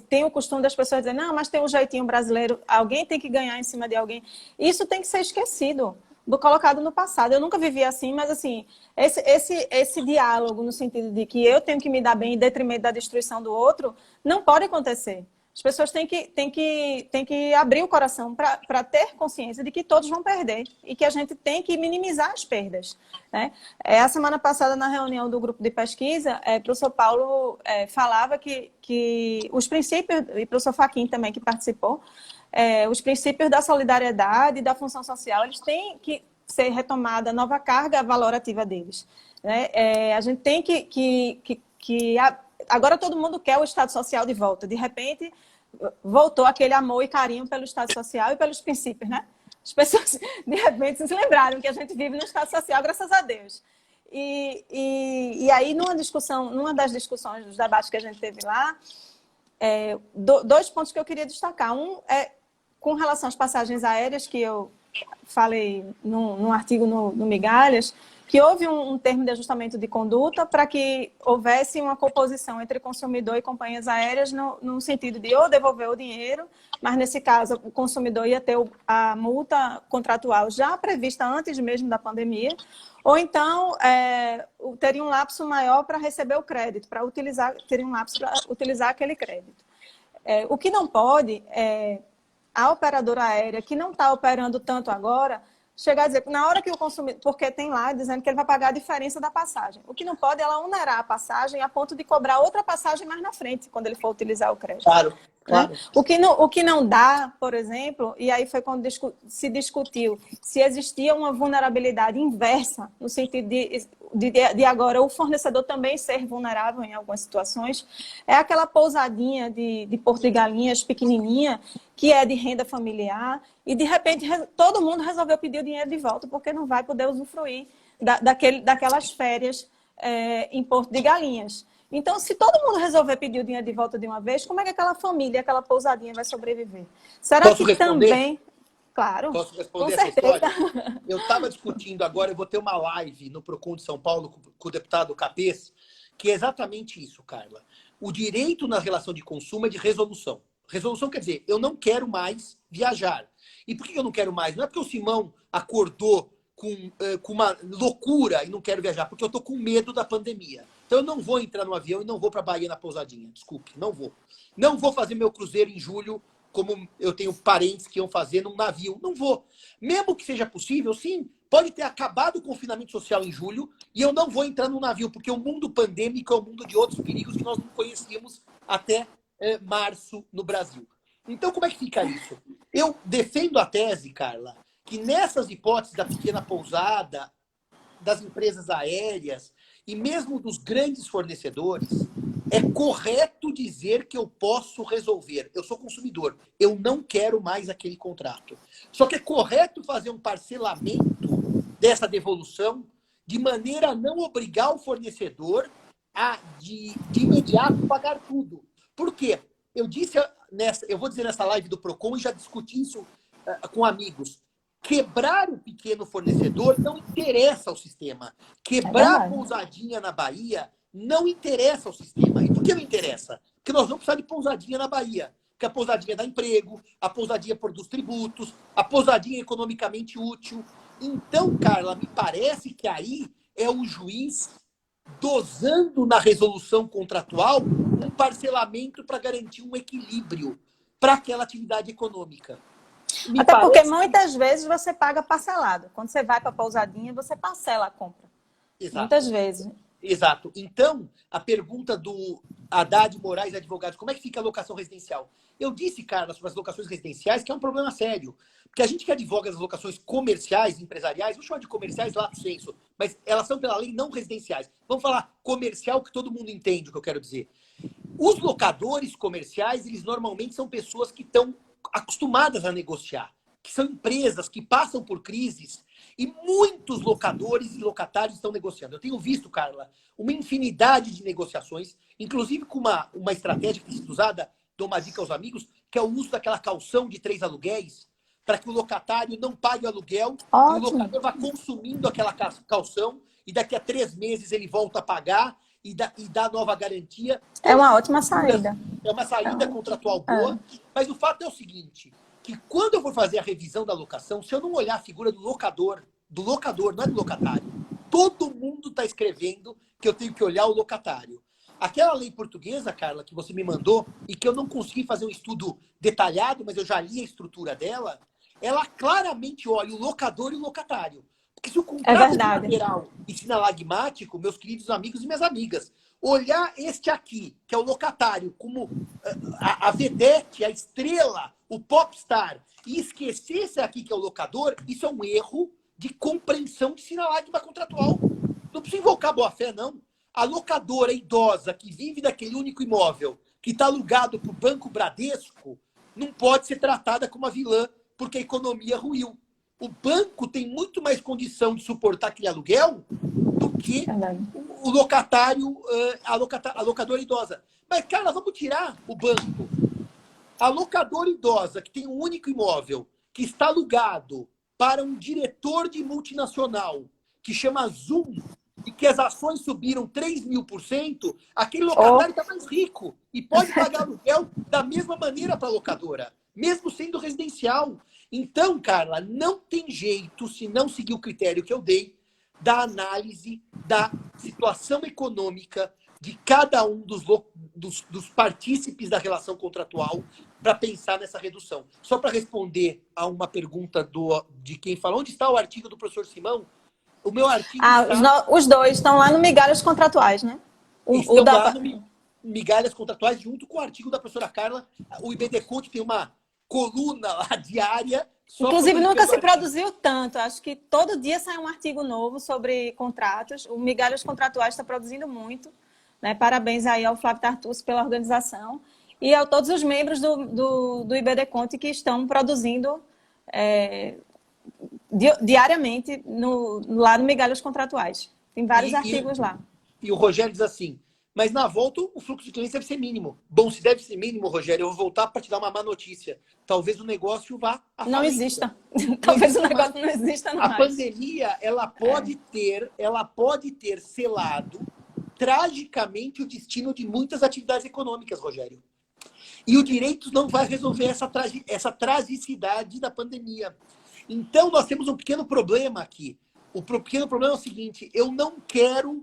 tem o costume das pessoas dizer, não, mas tem um jeitinho brasileiro, alguém tem que ganhar em cima de alguém. Isso tem que ser esquecido, colocado no passado. Eu nunca vivi assim, mas assim, esse diálogo no sentido de que eu tenho que me dar bem em detrimento da destruição do outro, não pode acontecer. As pessoas têm que abrir o coração para ter consciência de que todos vão perder e que a gente tem que minimizar as perdas, né? A semana passada, na reunião do grupo de pesquisa, o professor Paulo falava que os princípios, e o professor Fachin também, que participou, os princípios da solidariedade e da função social, eles têm que ser retomada a nova carga valorativa deles, né? A gente tem agora todo mundo quer o Estado Social de volta. De repente, voltou aquele amor e carinho pelo Estado Social e pelos princípios, né? As pessoas, de repente, se lembraram que a gente vive no Estado Social, graças a Deus. E aí, numa das discussões, dos debates que a gente teve lá, dois pontos que eu queria destacar. Um é com relação às passagens aéreas, que eu falei num artigo no Migalhas, que houve um termo de ajustamento de conduta para que houvesse uma composição entre consumidor e companhias aéreas no sentido de ou devolver o dinheiro, mas nesse caso o consumidor ia ter a multa contratual já prevista antes mesmo da pandemia, ou então teria um lapso maior para receber o crédito, teria um lapso para utilizar aquele crédito. O que não pode é a operadora aérea, que não está operando tanto agora, chegar a dizer que na hora que o consumidor... Porque tem lá dizendo que ele vai pagar a diferença da passagem. O que não pode é ela onerar a passagem a ponto de cobrar outra passagem mais na frente, quando ele for utilizar o crédito. Claro, claro. Né? O que não dá, por exemplo, e aí foi quando se discutiu se existia uma vulnerabilidade inversa, no sentido de agora o fornecedor também ser vulnerável em algumas situações, é aquela pousadinha de Porto de Galinhas pequenininha, que é de renda familiar, e de repente todo mundo resolveu pedir o dinheiro de volta, porque não vai poder usufruir daquelas férias em Porto de Galinhas. Então, se todo mundo resolver pedir o dinheiro de volta de uma vez, como é que aquela família, aquela pousadinha vai sobreviver? Será Posso que responder? Também... Claro, Posso responder com essa certeza. história? Eu estava discutindo agora, eu vou ter uma live no Procon de São Paulo com o deputado Capês, que é exatamente isso, Carla. O direito na relação de consumo é de resolução. Resolução quer dizer, eu não quero mais viajar. E por que eu não quero mais? Não é porque o Simão acordou com uma loucura e não quero viajar, porque eu estou com medo da pandemia. Então eu não vou entrar no avião e não vou para a Bahia na pousadinha. Desculpe, não vou. Não vou fazer meu cruzeiro em julho, como eu tenho parentes que iam fazer num navio. Não vou. Mesmo que seja possível, sim, pode ter acabado o confinamento social em julho e eu não vou entrar num navio, porque o mundo pandêmico é um mundo de outros perigos que nós não conhecíamos até março no Brasil. Então, como é que fica isso? Eu defendo a tese, Carla, que nessas hipóteses da pequena pousada, das empresas aéreas e mesmo dos grandes fornecedores, é correto dizer que eu posso resolver. Eu sou consumidor, eu não quero mais aquele contrato. Só que é correto fazer um parcelamento dessa devolução de maneira a não obrigar o fornecedor a, de imediato, pagar tudo. Por quê? Eu vou dizer nessa live do Procon e já discuti isso com amigos. Quebrar o pequeno fornecedor não interessa ao sistema. Quebrar a pousadinha na Bahia não interessa ao sistema. E por que não interessa? Porque nós vamos precisar de pousadinha na Bahia. Porque a pousadinha dá emprego, a pousadinha produz tributos, a pousadinha é economicamente útil. Então, Carla, me parece que aí é o juiz dosando na resolução contratual um parcelamento para garantir um equilíbrio para aquela atividade econômica. Me Até porque parece... muitas vezes você paga parcelado. Quando você vai para a pousadinha, você parcela a compra. Exato. Muitas vezes. Exato. Então, a pergunta do Haddad Moraes Advogados, como é que fica a locação residencial? Eu disse, Carla, sobre as locações residenciais, que é um problema sério. Porque a gente que advoga as locações comerciais, empresariais, vou chamar de comerciais lato sensu, mas elas são, pela lei, não residenciais. Vamos falar comercial, que todo mundo entende o que eu quero dizer. Os locadores comerciais, eles normalmente são pessoas que estão acostumadas a negociar, que são empresas que passam por crises e muitos locadores e locatários estão negociando. Eu tenho visto, Carla, uma infinidade de negociações, inclusive com uma estratégia que tem sido usada, dou uma dica aos amigos, que é o uso daquela calção de 3 aluguéis, para que o locatário não pague o aluguel e o Ótimo. locador vá consumindo aquela calção e daqui a 3 meses ele volta a pagar e dá nova garantia. É uma ótima saída. É uma saída contratual boa, mas o fato é o seguinte, que quando eu for fazer a revisão da locação, se eu não olhar a figura do locador, não é do locatário, todo mundo está escrevendo que eu tenho que olhar o locatário. Aquela lei portuguesa, Carla, que você me mandou, e que eu não consegui fazer um estudo detalhado, mas eu já li a estrutura dela, ela claramente olha o locador e o locatário. Porque se o contrato é bilateral e sinalagmático, meus queridos amigos e minhas amigas, olhar este aqui, que é o locatário, como a vedete, a estrela, o popstar, e esquecer esse aqui, que é o locador, isso é um erro de compreensão de sinalagma contratual. Não precisa invocar boa-fé, não. A locadora idosa que vive daquele único imóvel, que está alugado para o Banco Bradesco, não pode ser tratada como uma vilã, porque a economia ruiu. O banco tem muito mais condição de suportar aquele aluguel do que o locatário, a locadora idosa. Mas, Carla, vamos tirar o banco. A locadora idosa, que tem um único imóvel, que está alugado para um diretor de multinacional, que chama Zoom, e que as ações subiram 3.000%, aquele locatário está mais rico e pode pagar aluguel da mesma maneira para a locadora, mesmo sendo residencial. Então, Carla, não tem jeito, se não seguir o critério que eu dei, da análise da situação econômica de cada um dos partícipes da relação contratual para pensar nessa redução. Só para responder a uma pergunta de quem falou, onde está o artigo do professor Simão? O meu artigo os dois estão lá no Migalhas Contratuais, né? Estão lá no Migalhas Contratuais, junto com o artigo da professora Carla. O IBD Conte tem uma coluna lá diária. Inclusive, nunca se produziu tanto. Acho que todo dia sai um artigo novo sobre contratos. O Migalhas Contratuais está produzindo muito. Né? Parabéns aí ao Flávio Tartucci pela organização. E a todos os membros do IBD Conte que estão produzindo diariamente lá no Migalhas Contratuais. Tem vários artigos lá. E o Rogério diz assim, mas na volta o fluxo de clientes deve ser mínimo. Bom, se deve ser mínimo, Rogério, eu vou voltar para te dar uma má notícia. Talvez o negócio vá a falência. Não exista. Talvez o negócio não exista mais. A pandemia, ela pode ter selado tragicamente o destino de muitas atividades econômicas, Rogério. E o direito não vai resolver essa tragicidade da pandemia. Então, nós temos um pequeno problema aqui. O pequeno problema é o seguinte, eu não quero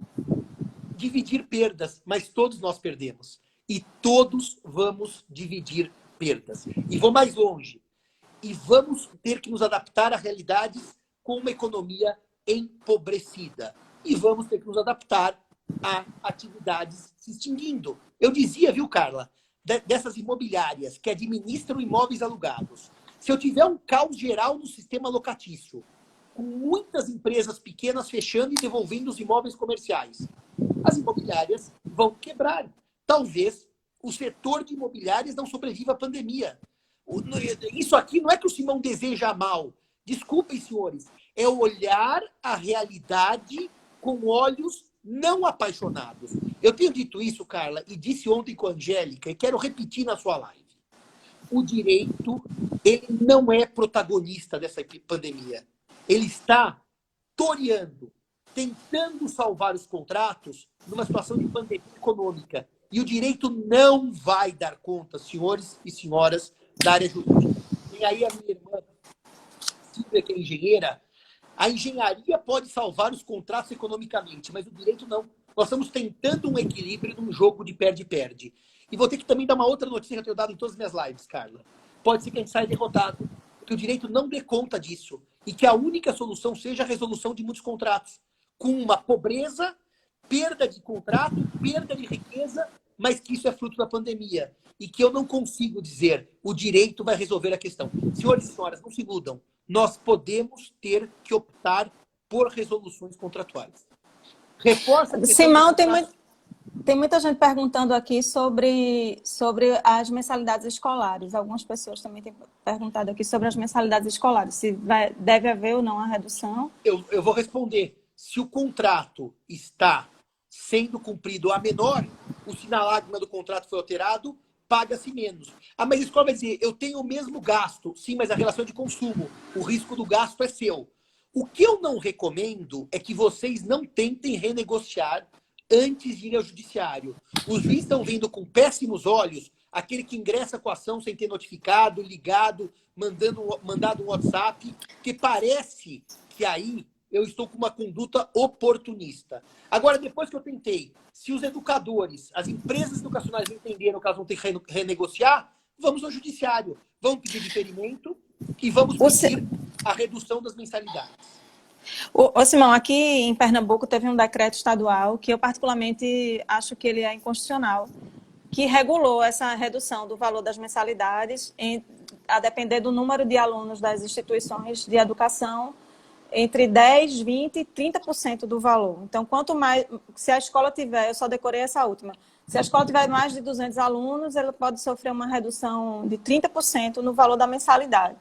dividir perdas, mas todos nós perdemos. E todos vamos dividir perdas. E vou mais longe. E vamos ter que nos adaptar a realidades com uma economia empobrecida. E vamos ter que nos adaptar a atividades se extinguindo. Eu dizia, viu, Carla, dessas imobiliárias que administram imóveis alugados. Se eu tiver um caos geral no sistema locatício, com muitas empresas pequenas fechando e devolvendo os imóveis comerciais, as imobiliárias vão quebrar. Talvez o setor de imobiliárias não sobreviva à pandemia. Isso aqui não é que o Simão deseja mal. Desculpem, senhores. É olhar a realidade com olhos não apaixonados. Eu tenho dito isso, Carla, e disse ontem com a Angélica, e quero repetir na sua live. O direito, ele não é protagonista dessa pandemia. Ele está toreando, tentando salvar os contratos numa situação de pandemia econômica. E o direito não vai dar conta, senhores e senhoras da área jurídica. E aí a minha irmã, Silvia, que é engenheira, a engenharia pode salvar os contratos economicamente, mas o direito não. Nós estamos tentando um equilíbrio num jogo de perde-perde. E vou ter que também dar uma outra notícia que eu tenho dado em todas as minhas lives, Carla. Pode ser que a gente saia derrotado. que o direito não dê conta disso e que a única solução seja a resolução de muitos contratos, com uma pobreza, perda de contrato, perda de riqueza, mas que isso é fruto da pandemia e que eu não consigo dizer o direito vai resolver a questão. Senhores e senhoras, não se iludam. Nós podemos ter que optar por resoluções contratuais. Reforça a questão Simão, tem muita gente perguntando aqui sobre as mensalidades escolares. Algumas pessoas também têm perguntado aqui sobre as mensalidades escolares, se deve haver ou não a redução. Eu vou responder. Se o contrato está sendo cumprido a menor, o sinalagma do contrato foi alterado, paga-se menos. Mas a escola vai dizer, eu tenho o mesmo gasto. Sim, mas a relação é de consumo. O risco do gasto é seu. O que eu não recomendo é que vocês não tentem renegociar antes de ir ao judiciário. Os juízes estão vendo com péssimos olhos aquele que ingressa com a ação sem ter notificado, ligado, mandado um WhatsApp, que parece que aí eu estou com uma conduta oportunista. Agora, depois que eu tentei, se os educadores, as empresas educacionais entenderam que elas vão ter que renegociar, vamos ao judiciário. Vamos pedir diferimento e vamos pedir a redução das mensalidades. Ô, Simão, aqui em Pernambuco teve um decreto estadual que eu particularmente acho que ele é inconstitucional, que regulou essa redução do valor das mensalidades a depender do número de alunos das instituições de educação, entre 10, 20 e 30% do valor. Então, quanto mais, se a escola tiver, eu só decorei essa última, se a escola tiver mais de 200 alunos, ela pode sofrer uma redução de 30% no valor da mensalidade.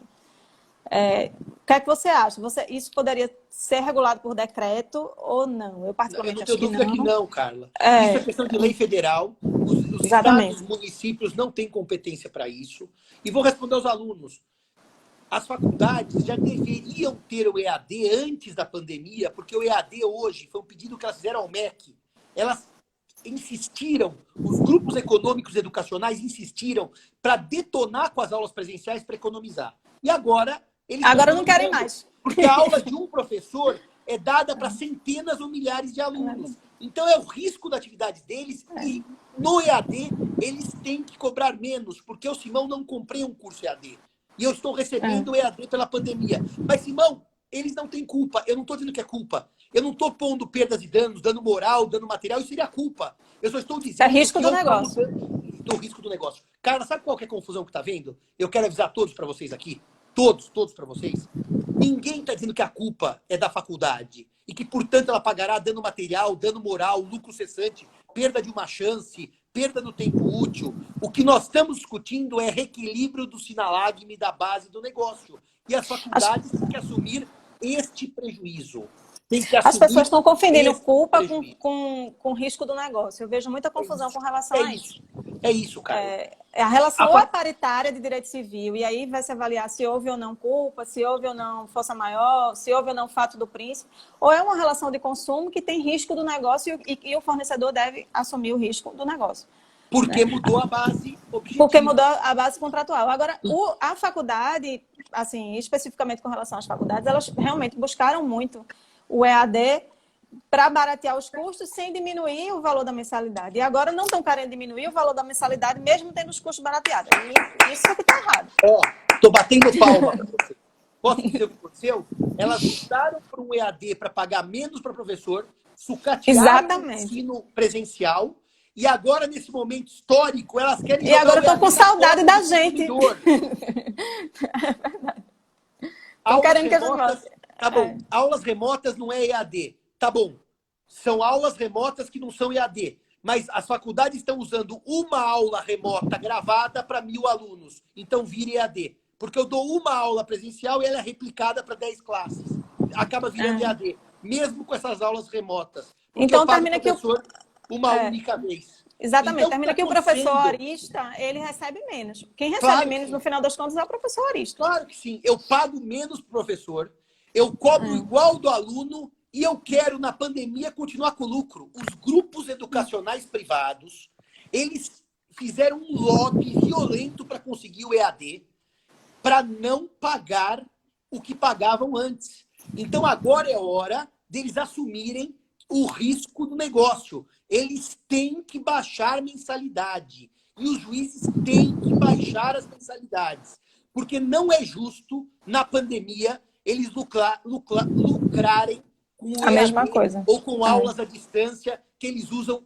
O que é que você acha? Isso poderia ser regulado por decreto ou não? Eu particularmente acho que não. Eu não tenho dúvida que não, Carla. Isso é questão de lei federal. Os estados, os municípios não têm competência para isso. E vou responder aos alunos. As faculdades já deveriam ter o EAD antes da pandemia, porque o EAD hoje foi um pedido que elas fizeram ao MEC. Elas insistiram, os grupos econômicos educacionais insistiram para detonar com as aulas presenciais para economizar. E agora Agora não querem mais. Porque a aula de um professor é dada para centenas ou milhares de alunos. Então é o risco da atividade deles e no EAD eles têm que cobrar menos, porque eu, Simão, não comprei um curso EAD. E eu estou recebendo o EAD pela pandemia. Mas, Simão, eles não têm culpa. Eu não estou dizendo que é culpa. Eu não estou pondo perdas e danos, dano moral, dano material. Isso seria culpa. Eu só estou dizendo... É risco do negócio. Do risco do negócio. Cara, sabe qual que é a confusão que está vendo? Eu quero avisar todos para vocês aqui. Todos para vocês. Ninguém está dizendo que a culpa é da faculdade. E que, portanto, ela pagará dano material, dano moral, lucro cessante, perda de uma chance, perda do tempo útil. O que nós estamos discutindo é reequilíbrio do sinalagme da base do negócio. E as faculdades têm que assumir este prejuízo. As pessoas estão confundindo culpa com risco do negócio. Eu vejo muita confusão com relação a isso. É isso, cara. A relação é paritária de direito civil, e aí vai se avaliar se houve ou não culpa, se houve ou não força maior, se houve ou não fato do príncipe, ou é uma relação de consumo que tem risco do negócio e o fornecedor deve assumir o risco do negócio. Porque mudou a base objetiva. Porque mudou a base contratual. Agora, a faculdade, assim, especificamente com relação às faculdades, elas realmente buscaram muito o EAD para baratear os custos sem diminuir o valor da mensalidade. E agora não estão querendo diminuir o valor da mensalidade, mesmo tendo os custos barateados. E isso é que está errado. Estou batendo palma para você. Posso dizer o que aconteceu? Elas optaram por um EAD para pagar menos para o professor, sucatearam o ensino presencial, e agora, nesse momento histórico, elas querem... E agora estão com saudade da gente. É verdade. Estão querendo que a gente... Tá bom, aulas remotas não é EAD. Tá bom, são aulas remotas que não são EAD. Mas as faculdades estão usando uma aula remota gravada para 1.000 alunos. Então vira EAD. Porque eu dou uma aula presencial e ela é replicada para 10 classes. Acaba virando EAD. Mesmo com essas aulas remotas. Porque então termina que uma única vez. Exatamente. Então, termina que o professor horista, ele recebe menos. Quem recebe menos, no final das contas, é o professor horista. Claro que sim. Eu pago menos pro professor. Eu cobro igual do aluno e eu quero, na pandemia, continuar com lucro. Os grupos educacionais privados, eles fizeram um lobby violento para conseguir o EAD, para não pagar o que pagavam antes. Então, agora é hora deles assumirem o risco do negócio. Eles têm que baixar mensalidade. E os juízes têm que baixar as mensalidades. Porque não é justo, na pandemia, eles lucrarem com o A mesma EAD coisa. ou com aulas à distância que eles usam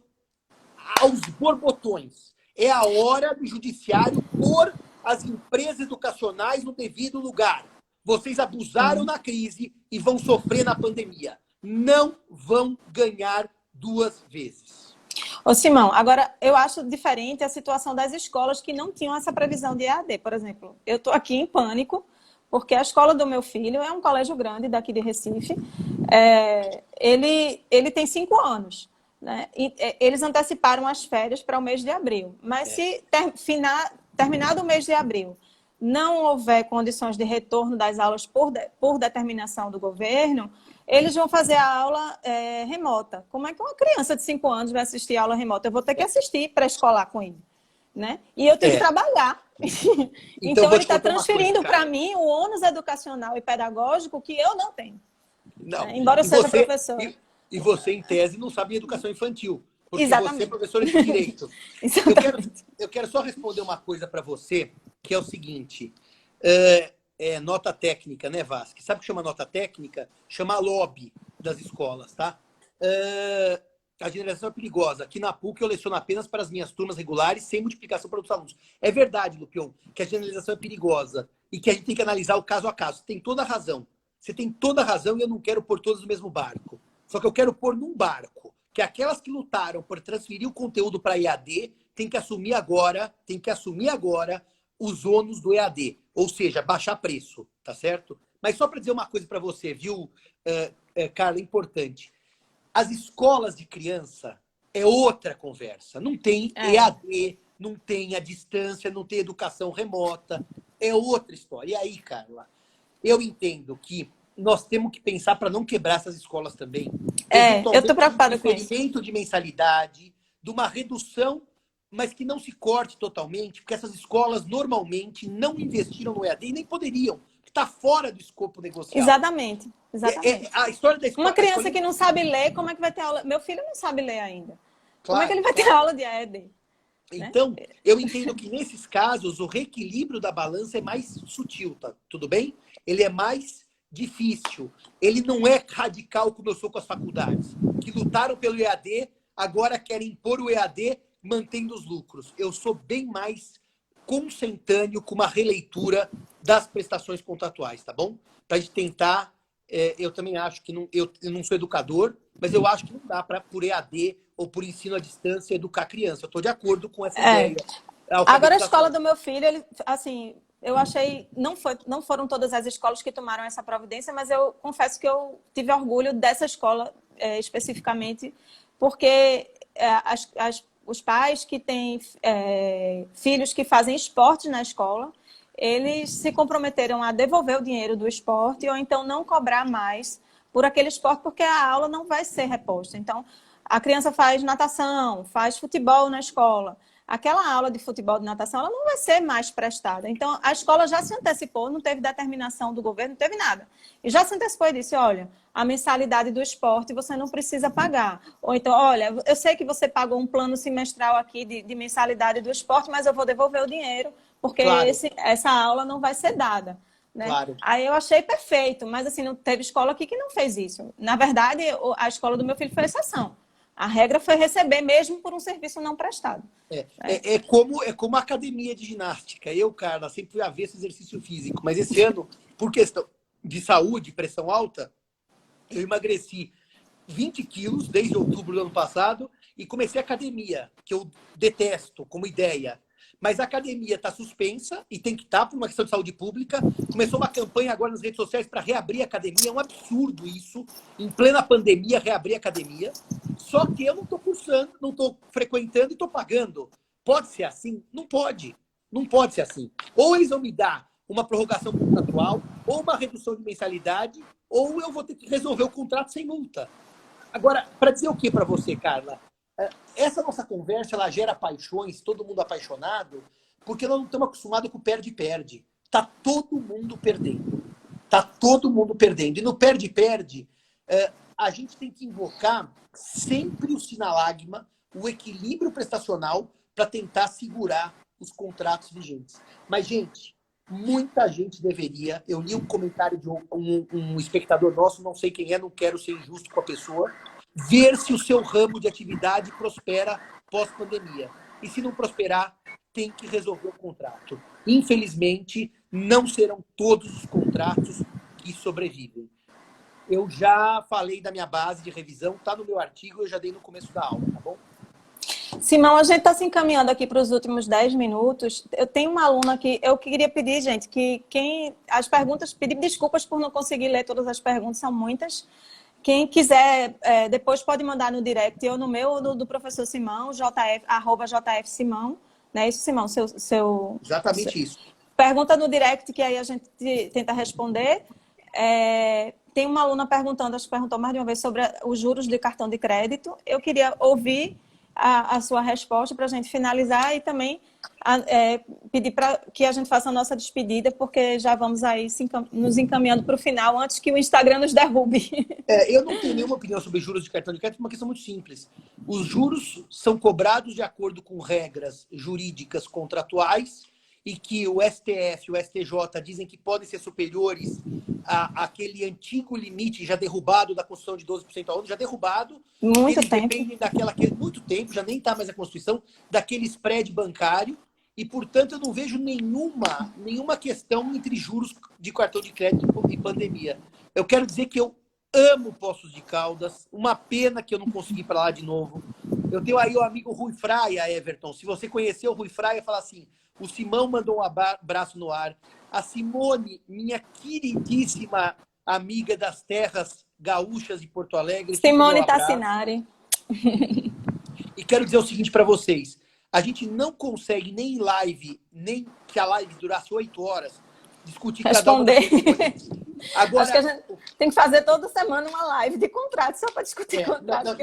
aos borbotões. É a hora do judiciário pôr as empresas educacionais no devido lugar. Vocês abusaram na crise e vão sofrer na pandemia. Não vão ganhar duas vezes. Ô, Simão, agora eu acho diferente a situação das escolas que não tinham essa previsão de EAD, por exemplo. Eu estou aqui em pânico, porque a escola do meu filho é um colégio grande daqui de Recife. Ele tem 5 anos. Né? E, eles anteciparam as férias para o mês de abril. Mas se terminado o mês de abril não houver condições de retorno das aulas por determinação do governo, eles vão fazer a aula remota. Como é que uma criança de 5 anos vai assistir a aula remota? Eu vou ter que assistir pré-escolar com ele. Né? E eu tenho que trabalhar. Então ele está transferindo para mim o ônus educacional e pedagógico que eu não tenho. Não. Embora eu seja professora. E você, em tese, não sabe educação infantil. Porque Exatamente. você é professora de direito. Eu quero só responder uma coisa para você, que é o seguinte. Nota técnica, né, Vasque? Sabe o que chama nota técnica? Chama lobby das escolas, tá? A generalização é perigosa. Aqui na PUC eu leciono apenas para as minhas turmas regulares, sem multiplicação para outros alunos. É verdade, Lupion, que a generalização é perigosa e que a gente tem que analisar o caso a caso. Você tem toda a razão. Você tem toda a razão e eu não quero pôr todos no mesmo barco. Só que eu quero pôr num barco que aquelas que lutaram por transferir o conteúdo para EAD têm que assumir agora os ônus do EAD. Ou seja, baixar preço, tá certo? Mas só para dizer uma coisa para você, viu, Carla, importante. As escolas de criança é outra conversa. Não tem EAD, não tem a distância, não tem educação remota. É outra história. E aí, Carla, eu entendo que nós temos que pensar para não quebrar essas escolas também. Eu estou preocupada com isso. Diferimento de mensalidade, de uma redução, mas que não se corte totalmente, porque essas escolas normalmente não investiram no EAD e nem poderiam. Está fora do escopo negocial. Exatamente. A história da escola... Uma criança que não sabe ler, como é que vai ter aula? Meu filho não sabe ler ainda. Claro, como é que ele vai ter aula de EAD? Então, eu entendo que nesses casos o reequilíbrio da balança é mais sutil, tá? Tudo bem? Ele é mais difícil. Ele não é radical como eu sou com as faculdades, que lutaram pelo EAD, agora querem impor o EAD mantendo os lucros. Eu sou bem mais consentâneo com uma releitura das prestações contratuais, tá bom? Para a gente tentar... eu também acho que eu não sou educador, mas eu acho que não dá para, por EAD ou por ensino à distância, educar a criança. Eu estou de acordo com essa ideia. Agora, a escola do meu filho, ele, assim, eu achei... Não foram todas as escolas que tomaram essa providência, mas eu confesso que eu tive orgulho dessa escola especificamente, porque os pais que têm filhos que fazem esporte na escola, eles se comprometeram a devolver o dinheiro do esporte ou então não cobrar mais por aquele esporte, porque a aula não vai ser reposta. Então, a criança faz natação, faz futebol na escola. Aquela aula de futebol, de natação, ela não vai ser mais prestada. Então, a escola já se antecipou, não teve determinação do governo, não teve nada. E já se antecipou e disse, olha, a mensalidade do esporte você não precisa pagar. Ou então, olha, eu sei que você pagou um plano semestral aqui de mensalidade do esporte, mas eu vou devolver o dinheiro, porque essa aula não vai ser dada. Né? Claro. Aí eu achei perfeito, mas assim, não teve escola aqui que não fez isso. Na verdade, a escola do meu filho foi exceção. A regra foi receber mesmo por um serviço não prestado. É como a academia de ginástica. Eu, Carla, sempre fui avesso exercício físico, mas esse ano, por questão de saúde, pressão alta, eu emagreci 20 quilos desde outubro do ano passado e comecei a academia, que eu detesto como ideia. Mas a academia está suspensa e tem que estar por uma questão de saúde pública. Começou uma campanha agora nas redes sociais para reabrir a academia. É um absurdo isso. Em plena pandemia, reabrir a academia. Só que eu não estou cursando, não estou frequentando e estou pagando. Pode ser assim? Não pode. Não pode ser assim. Ou eles vão me dar uma prorrogação contratual, ou uma redução de mensalidade, ou eu vou ter que resolver o contrato sem multa. Agora, para dizer o que para você, Carla? Essa nossa conversa, ela gera paixões, todo mundo apaixonado, porque nós não estamos acostumados com o perde-perde. Está todo mundo perdendo. Está todo mundo perdendo. E no perde-perde, a gente tem que invocar sempre o sinalagma, o equilíbrio prestacional, para tentar segurar os contratos vigentes. Mas, gente, muita gente deveria. Eu li um comentário de um espectador nosso, não sei quem é, não quero ser injusto com a pessoa, ver se o seu ramo de atividade prospera pós-pandemia. E se não prosperar, tem que resolver o contrato. Infelizmente, não serão todos os contratos que sobrevivem. Eu já falei da minha base de revisão, está no meu artigo, eu já dei no começo da aula, tá bom? Simão, a gente está se encaminhando aqui para os últimos 10 minutos. Eu tenho uma aluna aqui, eu queria pedir, gente, que as perguntas, pedir desculpas por não conseguir ler todas as perguntas, são muitas. Quem quiser, depois pode mandar no direct, ou no meu, ou no do professor Simão, @jfsimão, né? Isso, Simão, Exatamente isso. Pergunta no direct, que aí a gente tenta responder. Tem uma aluna perguntando, acho que perguntou mais de uma vez, sobre os juros de cartão de crédito. Eu queria ouvir a sua resposta para a gente finalizar e também pedir para que a gente faça a nossa despedida, porque já vamos aí nos encaminhando para o final, antes que o Instagram nos derrube. Eu não tenho nenhuma opinião sobre juros de cartão de crédito, uma questão muito simples. Os juros são cobrados de acordo com regras jurídicas contratuais e que o STF e o STJ dizem que podem ser superiores àquele antigo limite já derrubado da Constituição de 12% ao ano, já derrubado. Muito eles tempo. dependem muito tempo, já nem está mais a Constituição, daquele spread bancário. E, portanto, eu não vejo nenhuma questão entre juros de cartão de crédito e pandemia. Eu quero dizer que eu amo Poços de Caldas. Uma pena que eu não consegui ir para lá de novo. Eu tenho aí o amigo Rui Fraia, Everton. Se você conheceu o Rui Fraia, fala assim, o Simão mandou um abraço no ar. A Simone, minha queridíssima amiga das terras gaúchas de Porto Alegre. Simone Tassinari. E quero dizer o seguinte para vocês. A gente não consegue nem em live, nem que a live durasse 8 horas, discutir responder. Cada uma das coisas. Agora, acho que a gente tem que fazer toda semana uma live de contrato só para discutir contrato.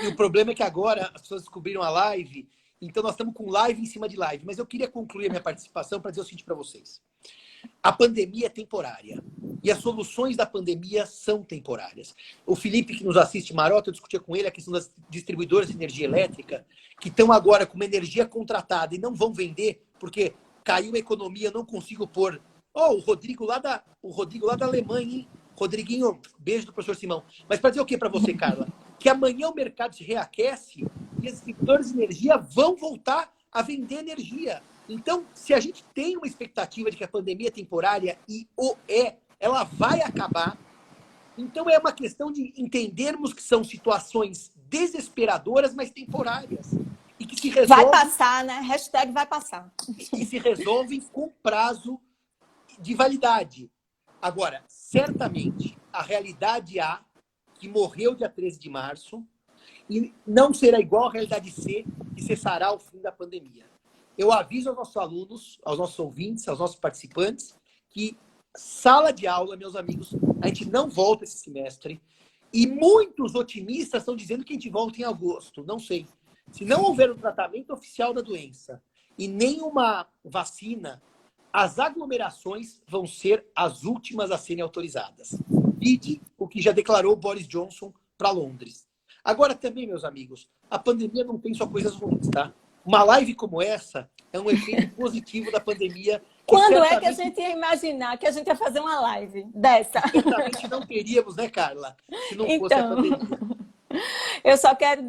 O problema é que agora as pessoas descobriram a live, então nós estamos com live em cima de live. Mas eu queria concluir a minha participação para dizer o seguinte para vocês. A pandemia é temporária. E as soluções da pandemia são temporárias. O Felipe, que nos assiste marota, eu discutia com ele a questão das distribuidoras de energia elétrica, que estão agora com uma energia contratada e não vão vender, porque caiu a economia, eu não consigo pôr. O Rodrigo lá da Alemanha, hein? Rodriguinho, beijo do professor Simão. Mas para dizer o que para você, Carla? Que amanhã o mercado se reaquece e as distribuidoras de energia vão voltar a vender energia. Então, se a gente tem uma expectativa de que a pandemia é temporária e ela vai acabar, então é uma questão de entendermos que são situações desesperadoras, mas temporárias. E que se resolvem... Vai passar, né? Hashtag vai passar. E se resolvem com prazo de validade. Agora, certamente, a realidade A, que morreu dia 13 de março, e não será igual à realidade C, que cessará ao fim da pandemia. Eu aviso aos nossos alunos, aos nossos ouvintes, aos nossos participantes, que sala de aula, meus amigos, a gente não volta esse semestre. E muitos otimistas estão dizendo que a gente volta em agosto. Não sei. Se não houver um tratamento oficial da doença e nenhuma vacina, as aglomerações vão ser as últimas a serem autorizadas. Vide o que já declarou Boris Johnson para Londres. Agora também, meus amigos, a pandemia não tem só coisas ruins, tá? Uma live como essa é um efeito positivo da pandemia. Quando é que a gente ia imaginar que a gente ia fazer uma live dessa? Certamente não teríamos, né, Carla? Se não fosse a pandemia. Eu só quero...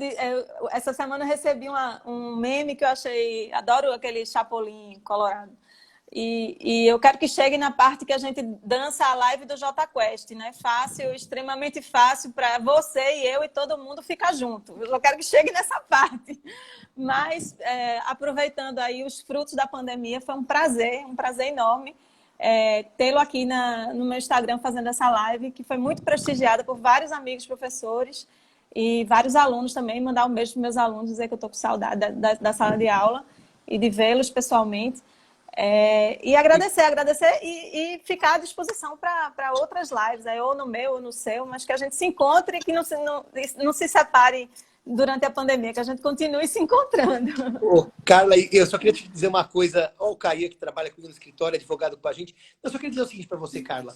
Essa semana eu recebi um meme que eu achei... Adoro aquele Chapolin colorado. E eu quero que chegue na parte que a gente dança a live do Jota Quest, né? Fácil, extremamente fácil para você e eu e todo mundo ficar junto. Eu só quero que chegue nessa parte. Mas, aproveitando aí os frutos da pandemia, foi um prazer enorme tê-lo aqui no meu Instagram fazendo essa live, que foi muito prestigiada por vários amigos professores e vários alunos também. Mandar um beijo para meus alunos, dizer que eu estou com saudade da sala de aula e de vê-los pessoalmente. E agradecer e ficar à disposição para outras lives, ou no meu ou no seu, mas que a gente se encontre e que não se separe durante a pandemia, que a gente continue se encontrando. Carla, eu só queria te dizer uma coisa. O Caia, que trabalha comigo no escritório, advogado com a gente. Eu só queria dizer o seguinte para você, Carla.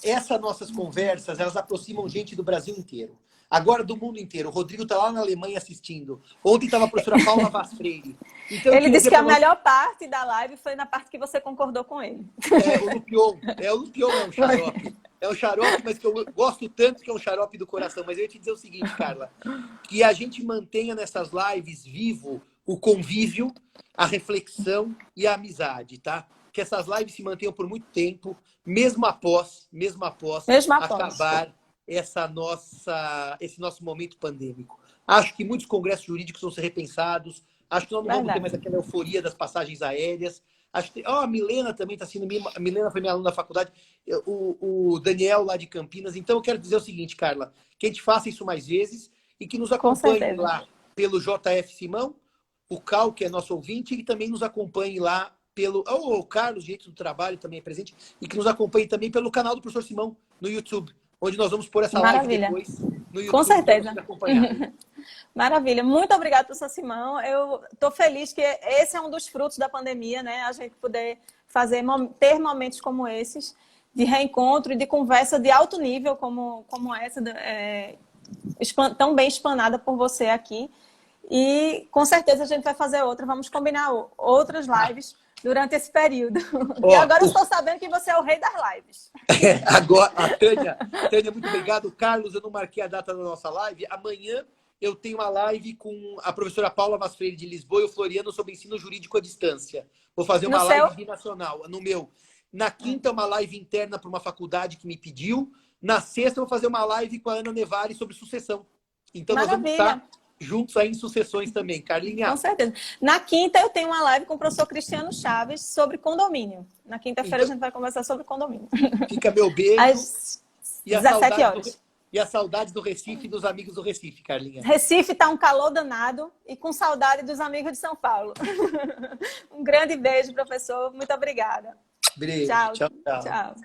Essas nossas conversas, elas aproximam gente do Brasil inteiro. agora do mundo inteiro. O Rodrigo está lá na Alemanha assistindo. Ontem estava a professora Paula Vaz Freire. Então, ele disse que a melhor parte da live foi na parte que você concordou com ele. O Lupion. O Lupion é um xarope. É um xarope, mas que eu gosto tanto, que é um xarope do coração. Mas eu ia te dizer o seguinte, Carla, que a gente mantenha nessas lives vivo o convívio, a reflexão e a amizade, tá? Que essas lives se mantenham por muito tempo, mesmo após acabar esse nosso momento pandêmico. Acho que muitos congressos jurídicos vão ser repensados. Acho que nós não vamos ter mais aquela euforia das passagens aéreas. Acho que a Milena também está sendo a Milena foi minha aluna da faculdade, o Daniel lá de Campinas. Então eu quero dizer o seguinte, Carla, que a gente faça isso mais vezes e que nos acompanhe lá pelo JF Simão, o Cal, que é nosso ouvinte, e também nos acompanhe lá pelo... O Carlos, Direito do Trabalho, também é presente, e que nos acompanhe também pelo canal do Professor Simão no YouTube, onde nós vamos pôr essa live depois no YouTube. Com certeza. Maravilha. Muito obrigada, professor Simão. Eu estou feliz que esse é um dos frutos da pandemia, né? A gente poder ter momentos como esses, de reencontro e de conversa de alto nível, como essa, tão bem explanada por você aqui. E com certeza a gente vai fazer outra. Vamos combinar outras lives durante esse período. E agora eu estou sabendo que você é o rei das lives. Agora, a Tânia, muito obrigado. Carlos, eu não marquei a data da nossa live. Amanhã eu tenho uma live com a professora Paula Vaz Freire de Lisboa e o Floriano sobre ensino jurídico à distância. Vou fazer uma live binacional no meu. Na quinta, uma live interna para uma faculdade que me pediu. Na sexta, eu vou fazer uma live com a Ana Nevari sobre sucessão. Então, nós vamos estar juntos aí em sucessões também. Carlinha. Com certeza. Na quinta, eu tenho uma live com o professor Cristiano Chaves sobre condomínio. Na quinta-feira, a gente vai conversar sobre condomínio. Fica meu beijo. Às 17 horas. E a saudade do Recife e dos amigos do Recife, Carlinha. Recife tá um calor danado e com saudade dos amigos de São Paulo. Um grande beijo, professor. Muito obrigada. Beijo. Tchau. Tchau. Tchau.